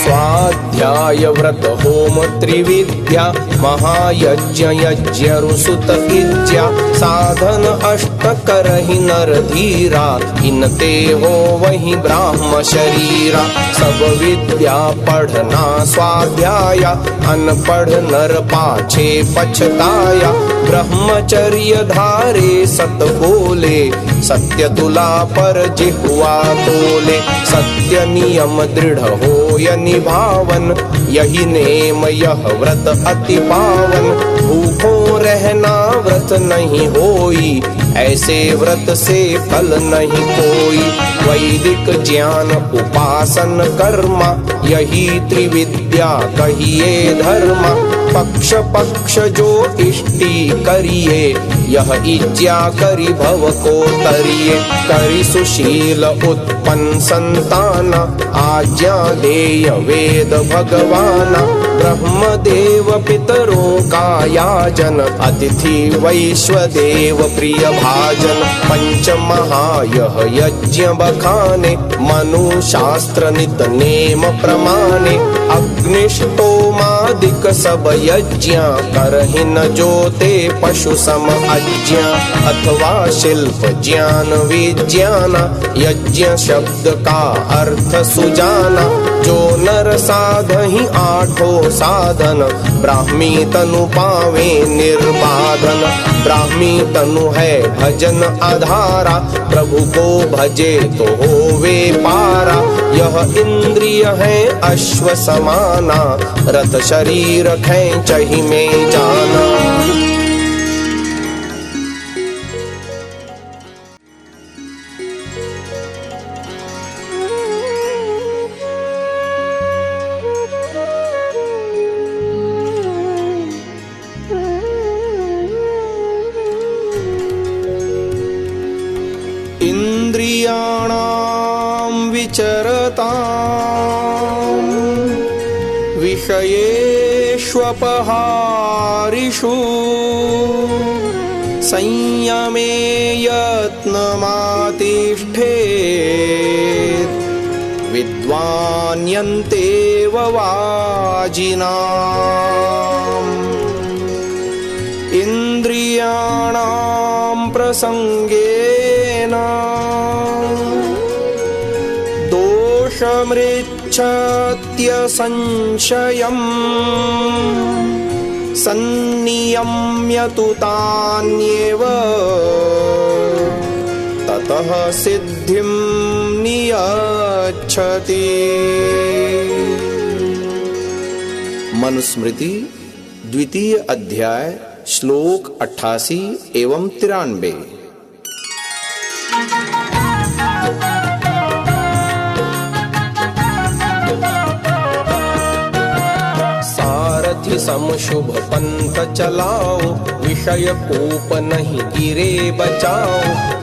स्वाध्याय व्रत होम त्रिविद्या महायज्ञ यज्ञ ऋसुत इज्या साधन अष्ट करहि नर धीरा इनते हो वही ब्राह्म शरीरा। सब विद्या पढ़ना स्वाध्याया अनपढ़ नर पाछे पछताया ब्रह्मचर्य धारे सत बोले सत्य तुला पर जिह्वा तोले सत्य नियम दृढ़ होय निभावन यही नेम यह व्रत अति पावन। भूखों रहना व्रत नहीं होई ऐसे व्रत से फल नहीं कोई। वैदिक ज्ञान उपासन कर्मा यही त्रिविद्या कहिए धर्मा। पक्ष पक्ष जो इष्टि करिए यह इज्जा करि भव को तरिए। करि सुशील उत्पन्न संतान आज्ञा देय वेद भगवाना। ब्रह्मदेव पितरों का याजन अतिथि वैश्वदेव प्रिय भाजन। पंच महायह यज्ञ बखाने मनु शास्त्र नित नेम प्रमाणे। अग्निष्टोमादिक सब यज्ञ करहि न जोते पशु सम अज्ञा। अथवा शिल्प ज्ञान विज्ञान यज्ञ शब्द का अर्थ सुजाना। जो नर साधहि आठों साधन ब्राह्मी तनु पावे निर्बाधन। ब्राह्मी तनु है भजन आधारा प्रभु को भजे तो होवे पारा। यह इंद्रिय है अश्व समाना रथ शरीर खेचहि में जाना। इंद्रियाणां विचरतां विषयेष्वपहारिषु संयमे यत्नमातिष्ठेत् विद्वान्यन्तेव वाजिनाम्। इन्द्रियाणां प्रसंगेन दोषमृच्छत्य संशयम् सन्नियम्य तु तान्येव ततः सिद्धिं नियच्छति। मनुस्मृति द्वितीय अध्याय श्लोक 88 एवं 93। सारथि सम शुभ पंथ चलाओ, विषय कोप नहीं गिरे बचाओ।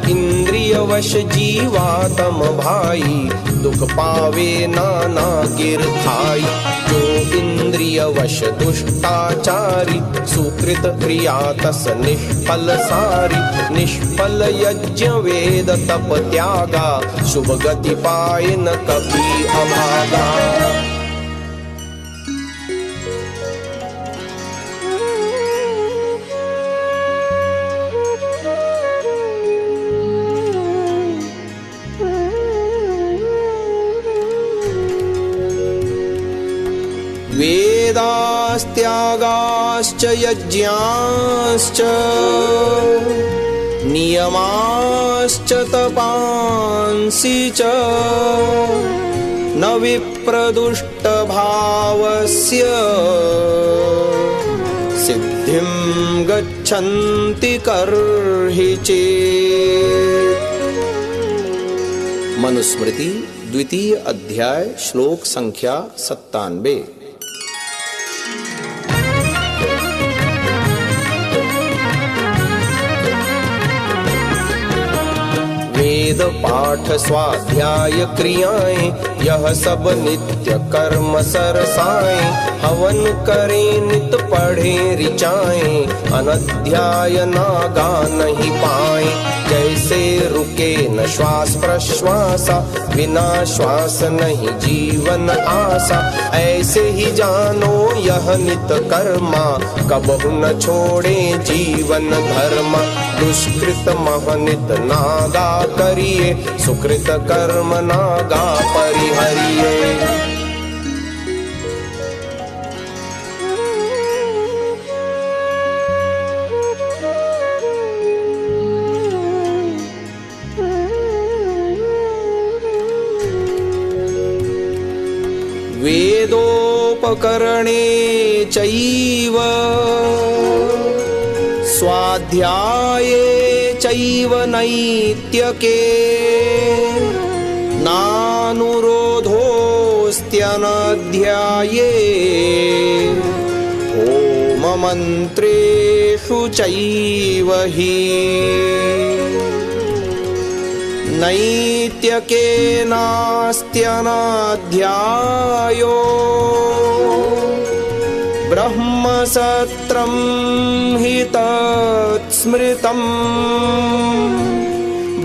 इंद्रिय वश जीवा तम भाई, दुख पावे नाना गिर खाई। जो इंद्रिय वश दुष्टाचारी, सुकृत क्रिया तस निष्फल सारी। निष्फल यज्ञ वेद तप त्यागा, शुभ गति पाए न कभी अभागा। वेदास्त्यागाश्च यज्ञाश्च नियमाश्च तपांसि च, न विप्रदुष्टभावस्य सिद्धिं गच्छन्ति कर्हि चेत्। मनुस्मृति द्वितीय अध्याय श्लोक संख्या 97। वेद पाठ स्वाध्याय क्रियाएं, यह सब नित्य कर्म सरसाएं। हवन करें नित पढ़े ऋचाएं, अनध्याय नागा नहीं पाए। जैसे रुके न श्वास प्रश्वासा, बिना श्वास नहीं जीवन आसा। ऐसे ही जानो यह नित कर्मा, कबहु न छोड़े जीवन धर्मा। दुष्कृत महनित नागा करिए, सुकृत कर्म नागा परिहरिए। वेदोपकरणे चैव स्वाध्याये चैव नैत्यके, नानुरोधोऽस्त्यनध्याये होममन्त्रेषु चैव हि। नैत्यके नास्त्यनध्यायो, ब्रह्मसत्रं हि तत्स्मृतम्।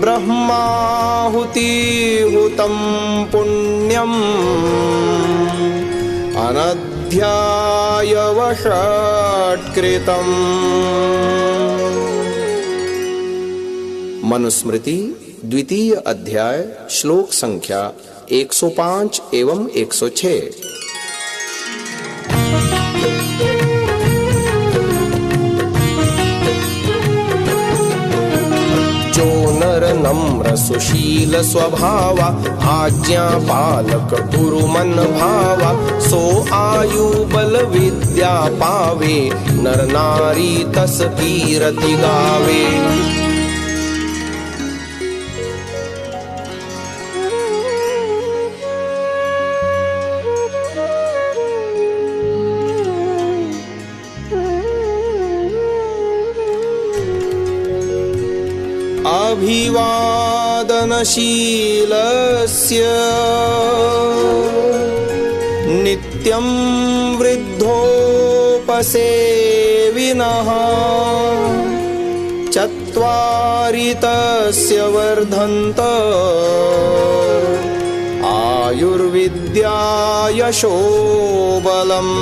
ब्रह्माहुतिहुतं पुण्यम्, अनध्यायवषट्कृतम्। मनुस्मृति द्वितीय अध्याय श्लोक संख्या 105 एवं 106। जो नर नम्र सुशील स्वभावा, आज्ञा पालक गुरु मन भावा। सो आयु बल विद्या पावे, नर नारी तस कीरति गावे। अभिवादनशीलस्य नित्यं वृद्धोपसेविनः, चत्वारि तस्य वर्धन्त आयुर्विद्या यशो बलम्।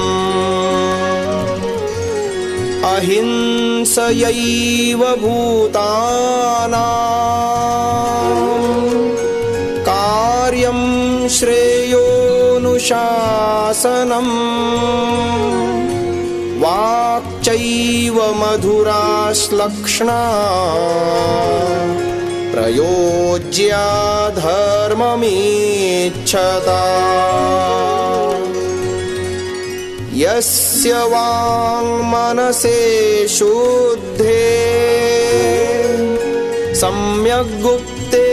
अहिंसयैव भूतानां कार्यं श्रेयोनुशासनम्। वाक्चैव मधुरा श्लक्ष्णा, प्रयोज्या धर्ममीच्छता। यस्य वाङ्मनसे शुद्धे सम्यग्गुप्ते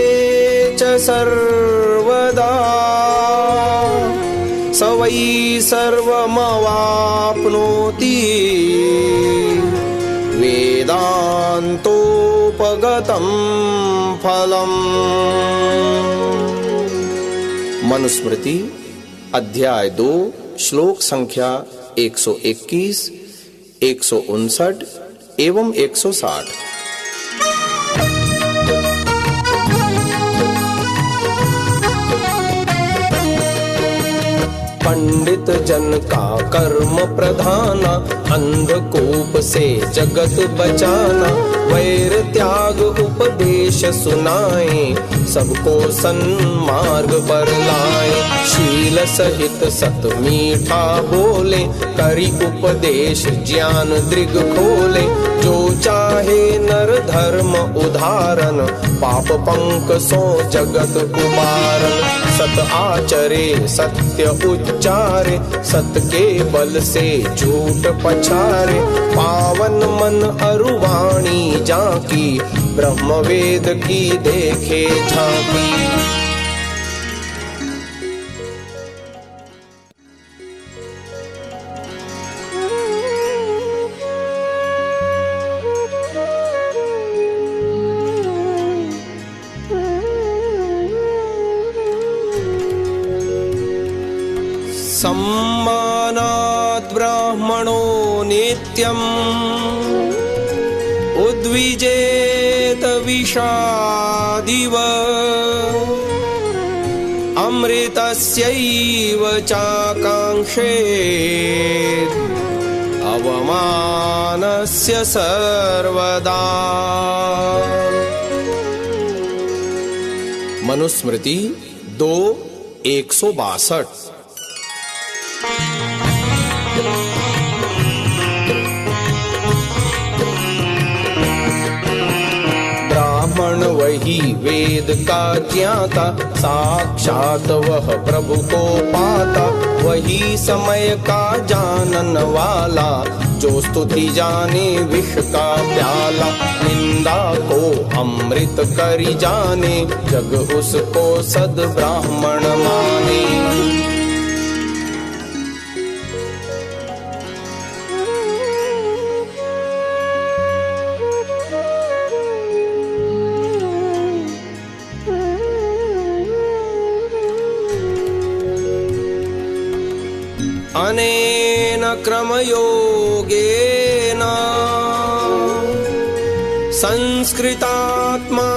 च सर्वदा स वै सर्वमवाप्नोति वेदान्तोपगतं फलम्। मनुस्मृति अध्याय 2 श्लोक संख्या 121, 159 एवं 160। पंडित जन का कर्म प्रधाना, अंधकूप से जगत बचाना। वैर त्याग उपदेश सुनाए, सबको सन्मार्ग पर लाए। शील सहित सत मीठा बोले, करी उपदेश ज्ञान दृग खोले। जो चाहे नर धर्म उधारन, पाप पंक सो जगत उबारन। सत आचरे सत्य उच्चारे, सत के बल से झूठ पछारे। पावन मन अरुवाणी जाकी, ब्रह्म वेद की देखे झांकी। सम्मानात् ब्राह्मणो नित्यम् उद्विजेत विषादिव। अमृतस्यैव चाकाङ्क्षेत् अवमानस्य सर्वदा। मनुस्मृति 2:162। ब्राह्मण वही वेद का ज्ञाता, साक्षात वह प्रभु को पाता। वही समय का जानन वाला, जो स्तुति जाने विष का प्याला। निंदा को अमृत करी जाने, जग उसको सद ब्राह्मण माने। अनेन क्रमयोगेन संस्कृतात्मा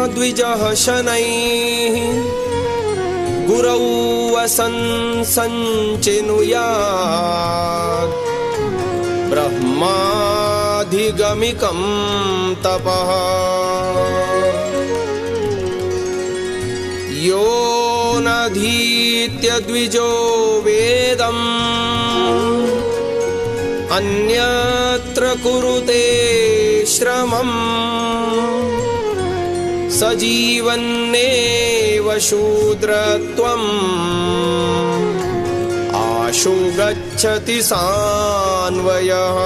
द्विजः शनैः। गुरौ वसन् सञ्चिनुयात्, ब्रह्माधिगमिकं तपः। यो नधीत्य द्विजो वेदम्, अन्यत्र कुरुते श्रमम्। सजीवन्नेव शूद्रत्वम्, आशु गच्छति सान्वयः।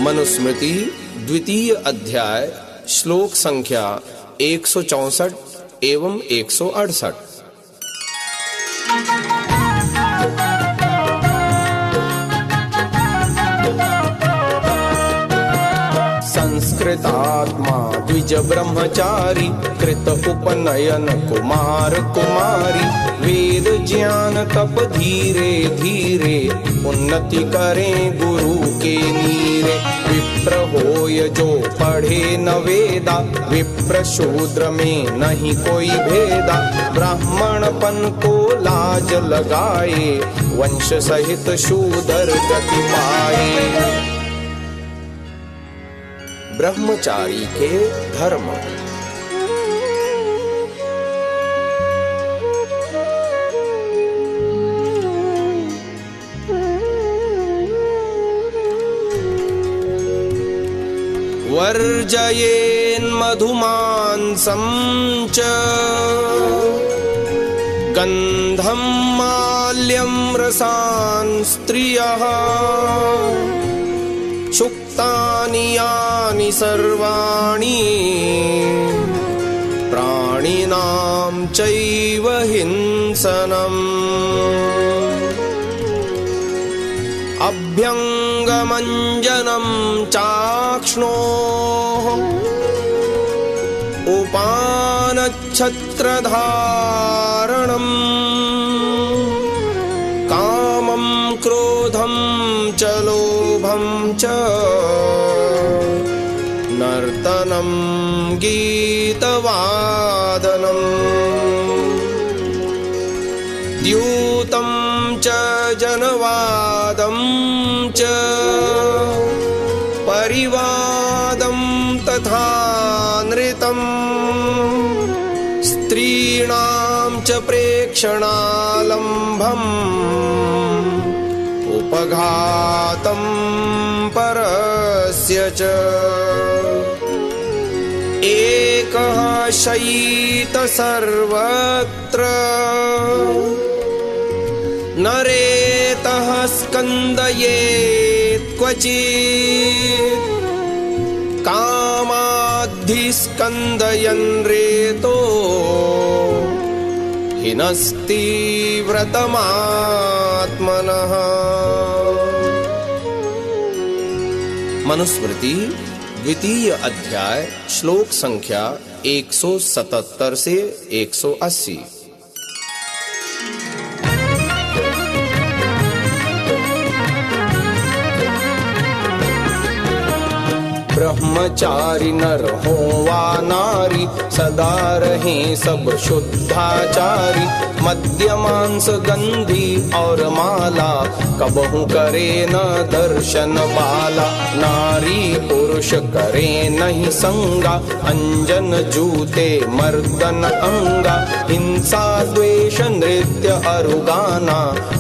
मनुस्मृति 2 अध्याय श्लोक संख्या 164 एवं 168। संस्कृतात्मा द्विज ब्रह्मचारी, कृत उपनयन कुमार कुमारी। वेद ज्ञान तप धीरे धीरे, उन्नति करें गुरु के नीरे। विप्र होय जो पढ़े न वेदा, विप्र शूद्र में नहीं कोई भेदा। ब्राह्मणपन को लाज लगाए, वंश सहित शूदर गति पाए। ब्रह्मचारी के धर्म। वर्जयेन्मधुमांसं च गन्धं बाल्यं रसान् स्त्रियः शुक्तानि यानि सर्वाणि प्राणिनां चैव हिंसनम् अभ्यङ्गमञ्जनं चाक्ष्णोः उपानच्छत्रधारणम् कामं क्रोधं च लोभं च नर्तनं गीतवादनम् द्यूतं च जनवादं च परिवादं तथा नृतम् स्त्रीणां च प्रेक्षणालम्भम् उपघातं परस्य च एकः शयित सर्वत्र नरेतः स्कन्दयेत् क्वचित् कामाद्धिस्कन्दयन् रेतो हिनस्ति व्रतमात्मनः। मनुस्मृति द्वितीय अध्याय श्लोक संख्या 177 से 180। ब्रह्मचारी नर हो वा नारी सदा रहे सब शुद्धाचारी। मद्य मांस गंधी और माला कबहू करे न दर्शन बाला। नारी पुरुष करे नहीं संगा अंजन जूते मर्दन अंगा। हिंसा द्वेष नृत्य अरुगाना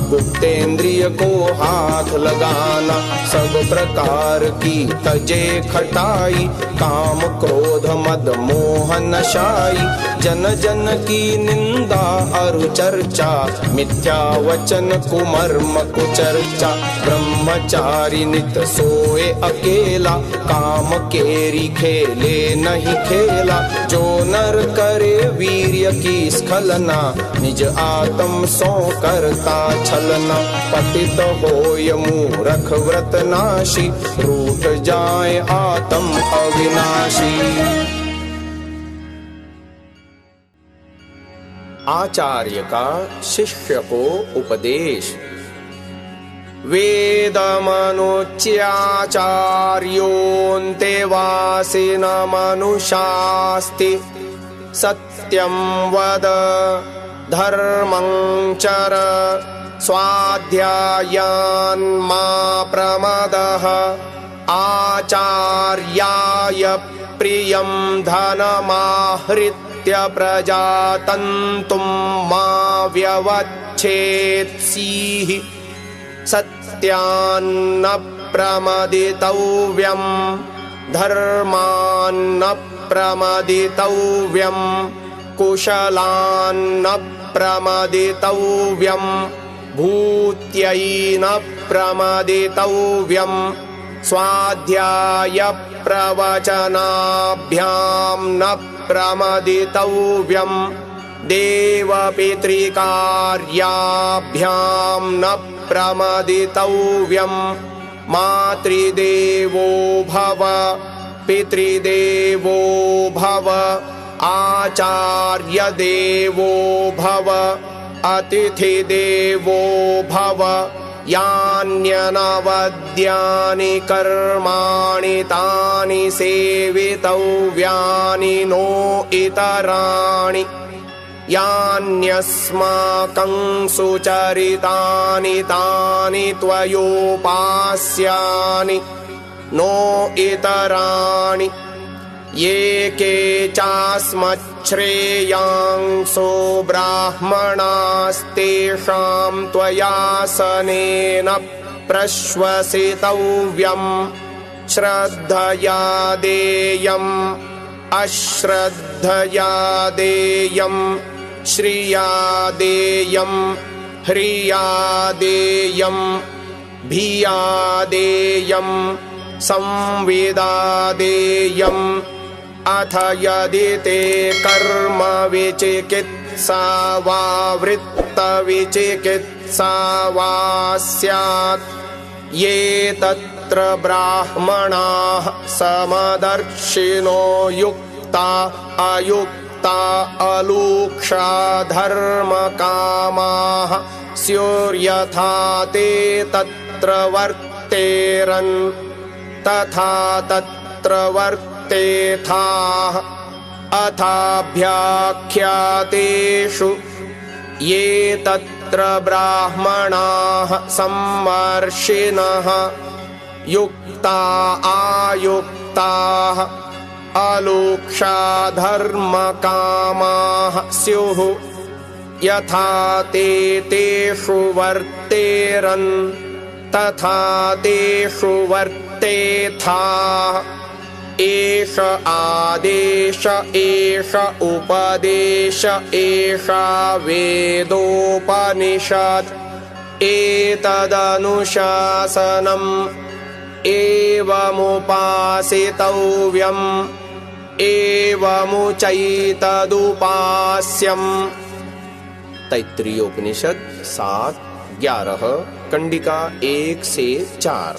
गुप्तेंद्रिय को हाथ लगाना। सब प्रकार की तजे खटाई काम क्रोध मद मोह नशाई। जन जन की निंदा अरु चर्चा मिथ्या वचन कुमर्म कुचर्चा। ब्रह्मचारी नित सोए अकेला काम केरी खेले नहीं खेला। जो नर करे वीर्य की स्खलना निज आत्म सो करता छलना। पतित होय मूर्ख व्रत नाशी रूठ जाए आत्म अविनाशी। आचार्य का शिष्य को उपदेश। वेदमनुच्याचार्योऽन्ते वासिनमनुशास्ति। सत्यं वद धर्मं चर स्वाध्यायान् मा प्रमदः। आचार्याय प्रियं धनमाहृत्य प्रजातन्तुं मा व्यवच्छेत्सीः। सत्यान्न प्रमदितव्यं धर्मान्न प्रमदितव्यं कुशलान्न प्रमदितव्यं भूत्यैन प्रमदितव्यं। स्वाध्याय प्रवचनाभ्यां न प्रमदितव्यं देवपितृकार्याभ्यां न प्रमदितव्यं। मातृदेवो भव पितृदेवो भव आचार्यदेवो भव अतिथिदेवो भव। यान्यनवद्यानि कर्माणि तानि सेवितव्यानि नो इतराणि। यान्यस्माकं सुचरितानि तानि त्वयोपास्यानि नो इतराणि। ये के चास्मच्छ्रेयांसो ब्राह्मणास्तेषां त्वयासनेन प्रश्वसितव्यम्। श्रद्धया देयम् अश्रद्धया देयम् श्रिया देयम् ह्रियादेयं भियादेयं संविदादेयम् अथ यदि ते कर्म विचिकित्सा वा वृत्तविचिकित्सा वा स्यात् ये तत्र ब्राह्मणाः समदर्शिनो युक्ता अयुक्ता अलूक्षा धर्मकामाः स्युर्यथा ते तत्र वर्तेरन् तथा तत्र वर्तेथाः अथाभ्याख्यातेषु ये तत्र ब्राह्मणाः सम्मर्षिणः युक्ता आयुक्ताः अलूक्षा धर्मकामाः स्युः यथा ते तेषु वर्तेरन् तथा तेषु वर्तेथाः एष आदेश एष उपदेश एषा वेदोपनिषत् एतदनुशासनम् एवमुपासितव्यम् एवमुचैतदुपास्यम्। तैत्तिरीयोपनिषद 7-11 कंडिका 1 से 4।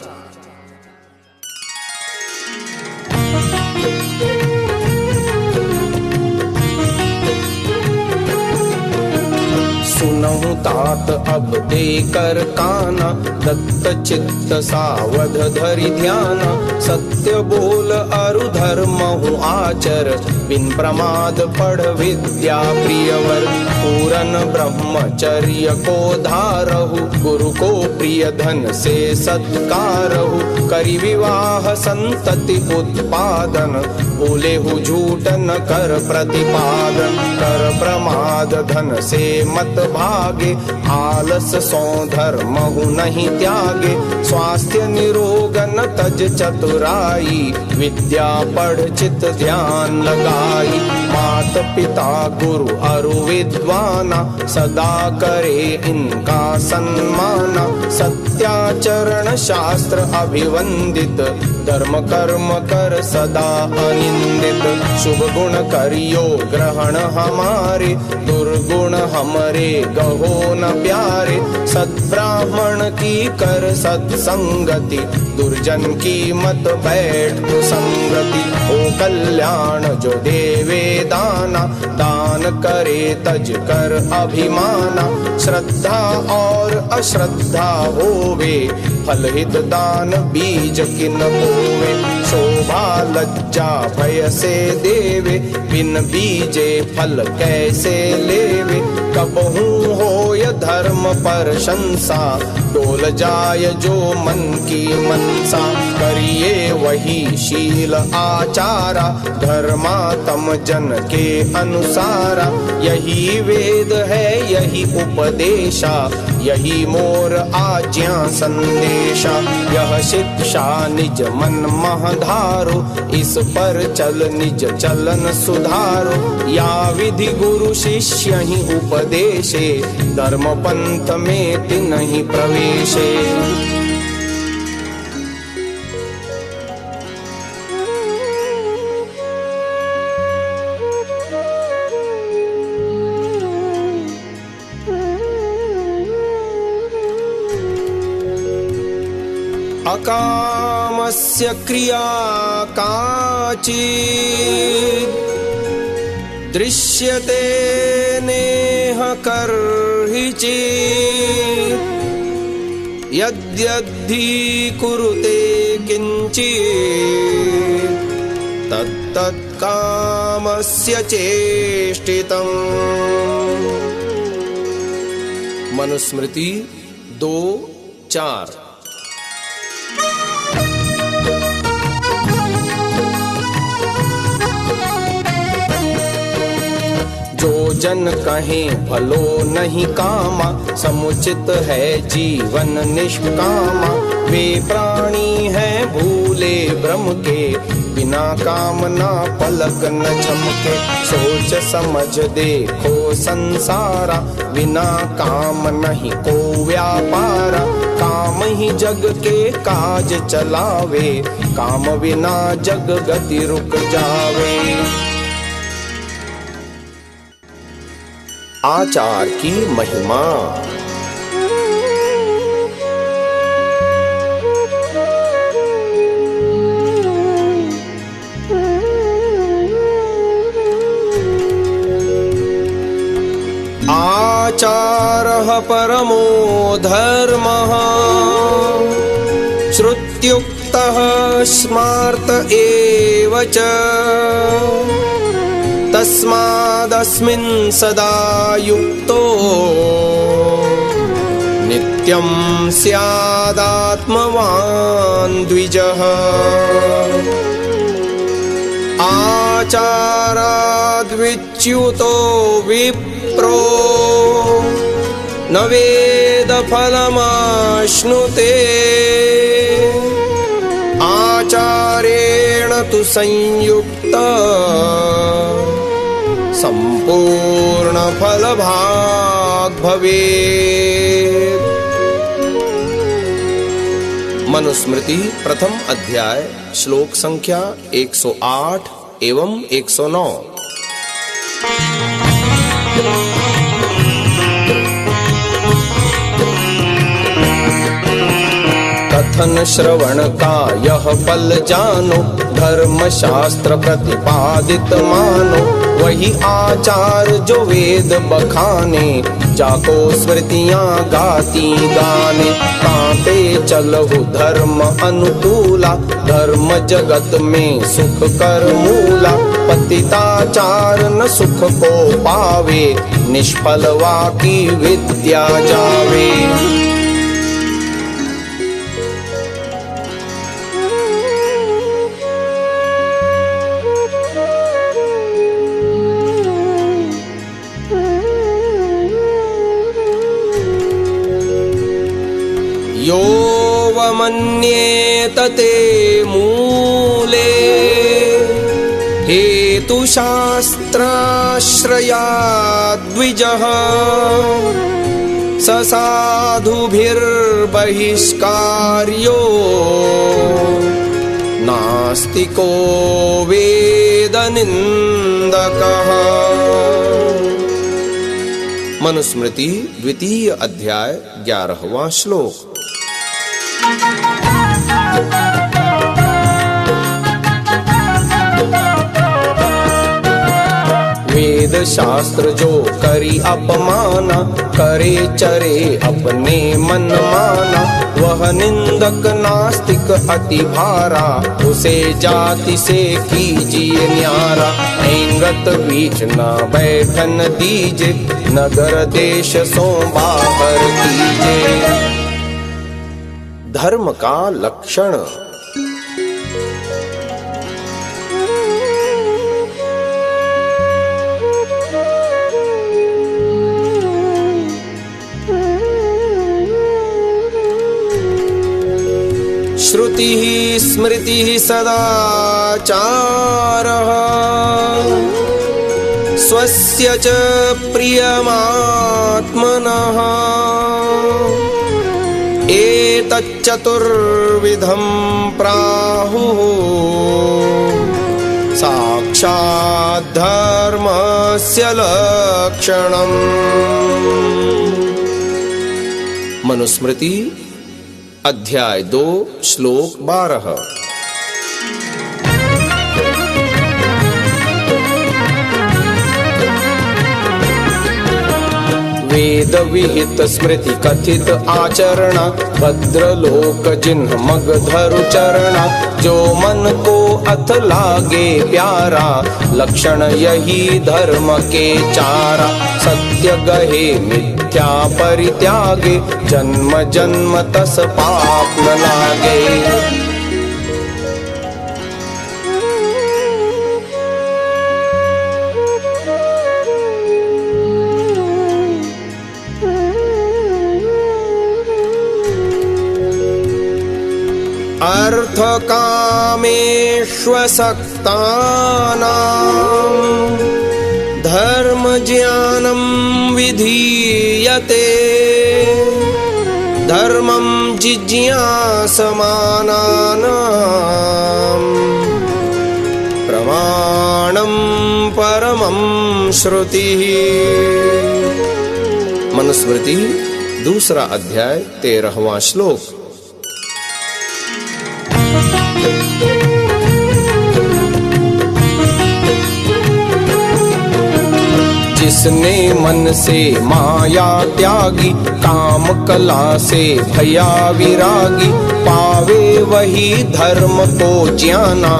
सुनहु तात अब देकर काना दत्त चित्त सावध धरि ध्यान सत्य बोल अरु धर्महु आचर बिन प्रमाद पढ़ विद्या प्रियवर पूरन ब्रह्मचर्य को धारहु गुरु को प्रिय धन से सत्कारहु करि विवाह संतति उत्पादन बोले हु झूठ न कर प्रतिपादन कर प्रमाद धन से मत भागे आलस सो धर्महु नहीं त्यागे स्वास्थ्य निरोगन तज चतुराई विद्या पढ़ चित ध्यान लगाई मात पिता गुरु अरु विद्वाना सदा करे इनका सम्माना सत्याचरण शास्त्र अभिवंदित धर्म कर्म कर सदा अनिंदित शुभ गुण करियो ग्रहण हमारे दुर्गुण हमरे गहो न प्यारे सद्ब्राह्मण की कर सत्संगति दुर्जन की मत बैठ कुसंगति ओ कल्याण जो देवे दाना दान करे तज कर अभिमाना श्रद्धा और अश्रद्धा होवे फलहित दान बीज किन बोवे शोभा लज्जा भय से देवे बिन बीजे फल कैसे लेवे कबहू होय धर्म पर शंसा डोल जाय जो मन की मनसा करिए वही शील आचारा धर्मात्म जन के अनुसारा यही वेद है यही उपदेशा यही मोर आज्ञा संदेशा यह शिक्षा निज मन मह धारो इस पर चल निज चलन सुधारो या विधि गुरु शिष्य ही उपदेशे धर्म पंथ में तिन्हि प्रवेशे। अकामस्य क्रिया काचित् दृश्यते नेह कर्हि चेत् यद्यद्धि कुरुते किंचित् तत्तत्कामस्य चेष्टितम्। मनुस्मृति 2:4। जो जन कहें भलो नहीं कामा समुचित है जीवन निष्कामा वे प्राणी हैं भूले ब्रह्म के बिन बिना कामना पलक न झपके। सोच समझ देखो संसारा, बिना काम नहीं को व्यापारा। काम ही जग के काज चलावे, काम बिना जग गति रुक जावे। आचार की महिमा। आचारः परमो धर्मः, श्रुत्युक्तः स्मार्त एव च। तस्मादस्मिन् सदा युक्तो, नित्यं स्यादात्मवान् द्विजः। आचाराद्विच्युतो विप्रो, न वेद फलमाश्नुते। आचारेण तु संयुक्त, संपूर्ण फल भाग भवेत्। मनुस्मृति प्रथम अध्याय श्लोक संख्या 108 एवं 109। कथन श्रवण का यह फल जानो, धर्म शास्त्र प्रतिपादित मानो। वही आचार जो वेद बखाने, जाको स्मृतियाँ गाती गाने। कांपे चलहु धर्म अनुकूला, धर्म जगत में सुख कर मूला। पतिताचार न सुख को पावे, निष्फलवा की विद्या जावे। यो वमन्येत ते मूले, हेतुशास्त्राश्रयाद्विजः। स साधुभिर्बहिष्कार्यो, नास्तिको वेदनिन्दकः। मनुस्मृति द्वितीय अध्याय 11वां श्लोक। वेद शास्त्र जो करी अपमाना, करे चरे अपने मन माना। वह निंदक नास्तिक अति भारा, उसे जाति से कीजिए न्यारा। ऐंगत बीच न बैठन दीजे, नगर देश सो बाहर कीजे। धर्म का लक्षण। श्रुतिः स्मृतिः सदाचारः, स्वस्य च प्रियमात्मनः। एतच्चतुर्विधं प्राहुः, साक्षात् धर्मस्य लक्षणम्। मनुस्मृति अध्याय 2 श्लोक 12। वेद विहित स्मृति कथित आचरण, भद्रलोक जिन्ह मग धरु चरण। जो मन को अथ लागे प्यारा, लक्षण यही धर्म के चारा। सत्य गहे मिथ्या परित्यागे, जन्म जन्म तस पाप न लागे। अर्थ कामेषु विश्वसक्तानां धर्मज्ञानं विधीयते धर्मं जिज्ञासमानानां प्रमाणं परमं श्रुतिः। मनुस्मृति 2 अध्याय 13वां श्लोक। जिसने मन से माया त्यागी काम कला से भया विरागी पावे वही धर्म को ज्ञाना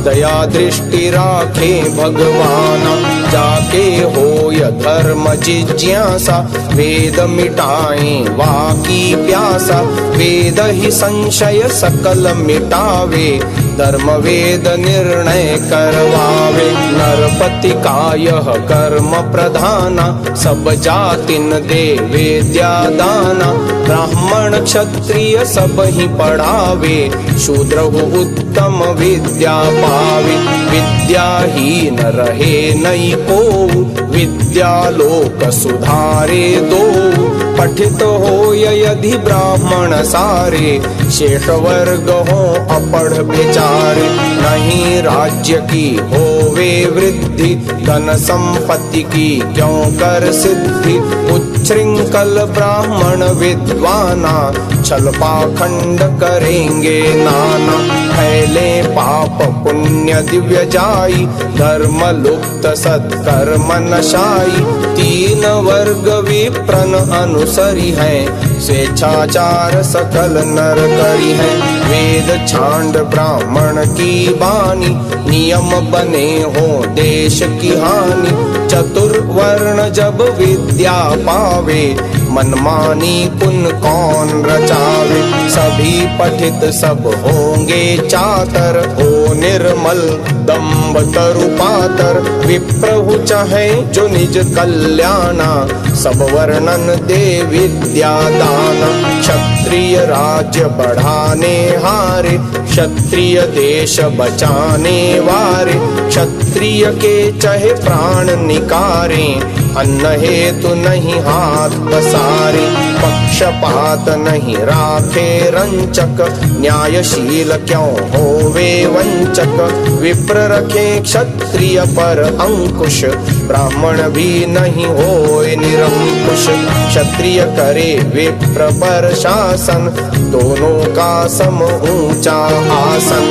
दया दृष्टि राखे भगवाना जाके होय धर्म जिज्ञासा वेद मिटाए वाकी प्यासा वेद ही संशय सकल मिटावे धर्म वेद निर्णय करवावे नरपति का यह कर्म प्रधाना सब जातिन दे विद्या दाना ब्राह्मण क्षत्रिय सब ही पढ़ावे शूद्र हो उत्तम विद्या पावे विद्याहीन रहे नहीं को विद्यालोक सुधारे दो पठित हो यदि ब्राह्मण सारे शेष वर्ग हो अपढ़ बेचारे नहीं राज्य की होवे वृद्धि धन संपत्ति की क्यों कर सिद्धि उच्छृंखल ब्राह्मण विद्वाना छल पाखंड करेंगे नाना फैले पाप पुण्य दिव्य जाई धर्म लुप्त सत्कर्म नशाई 3 वर्ग विप्रन अनुसरी है स्वेच्छाचार सकल नर करी है वेद छांड ब्राह्मण की बानी नियम बने हो देश की हानि चतुर्वर्ण जब विद्या पावे मनमानी पुन कौन रचावे सभी पठित सब होंगे चातर हो निर्मल दम्भ तरुपातर विप्रहु चाहे जो निज कल्याणा सब वर्णन दे विद्या दाना क्षत्रिय राज्य बढ़ाने हारे क्षत्रिय देश बचाने वारे क्षत्रिय के चाहे प्राण निकारे अन्न हेतु नहीं हाथ पसारे पक्षपात नहीं राखे रंचक न्यायशील क्यों होवे वंचक विप्र रखे क्षत्रिय पर अंकुश ब्राह्मण भी नहीं होए निरंकुश क्षत्रिय करे विप्र पर शासन दोनों का सम ऊंचा आसन।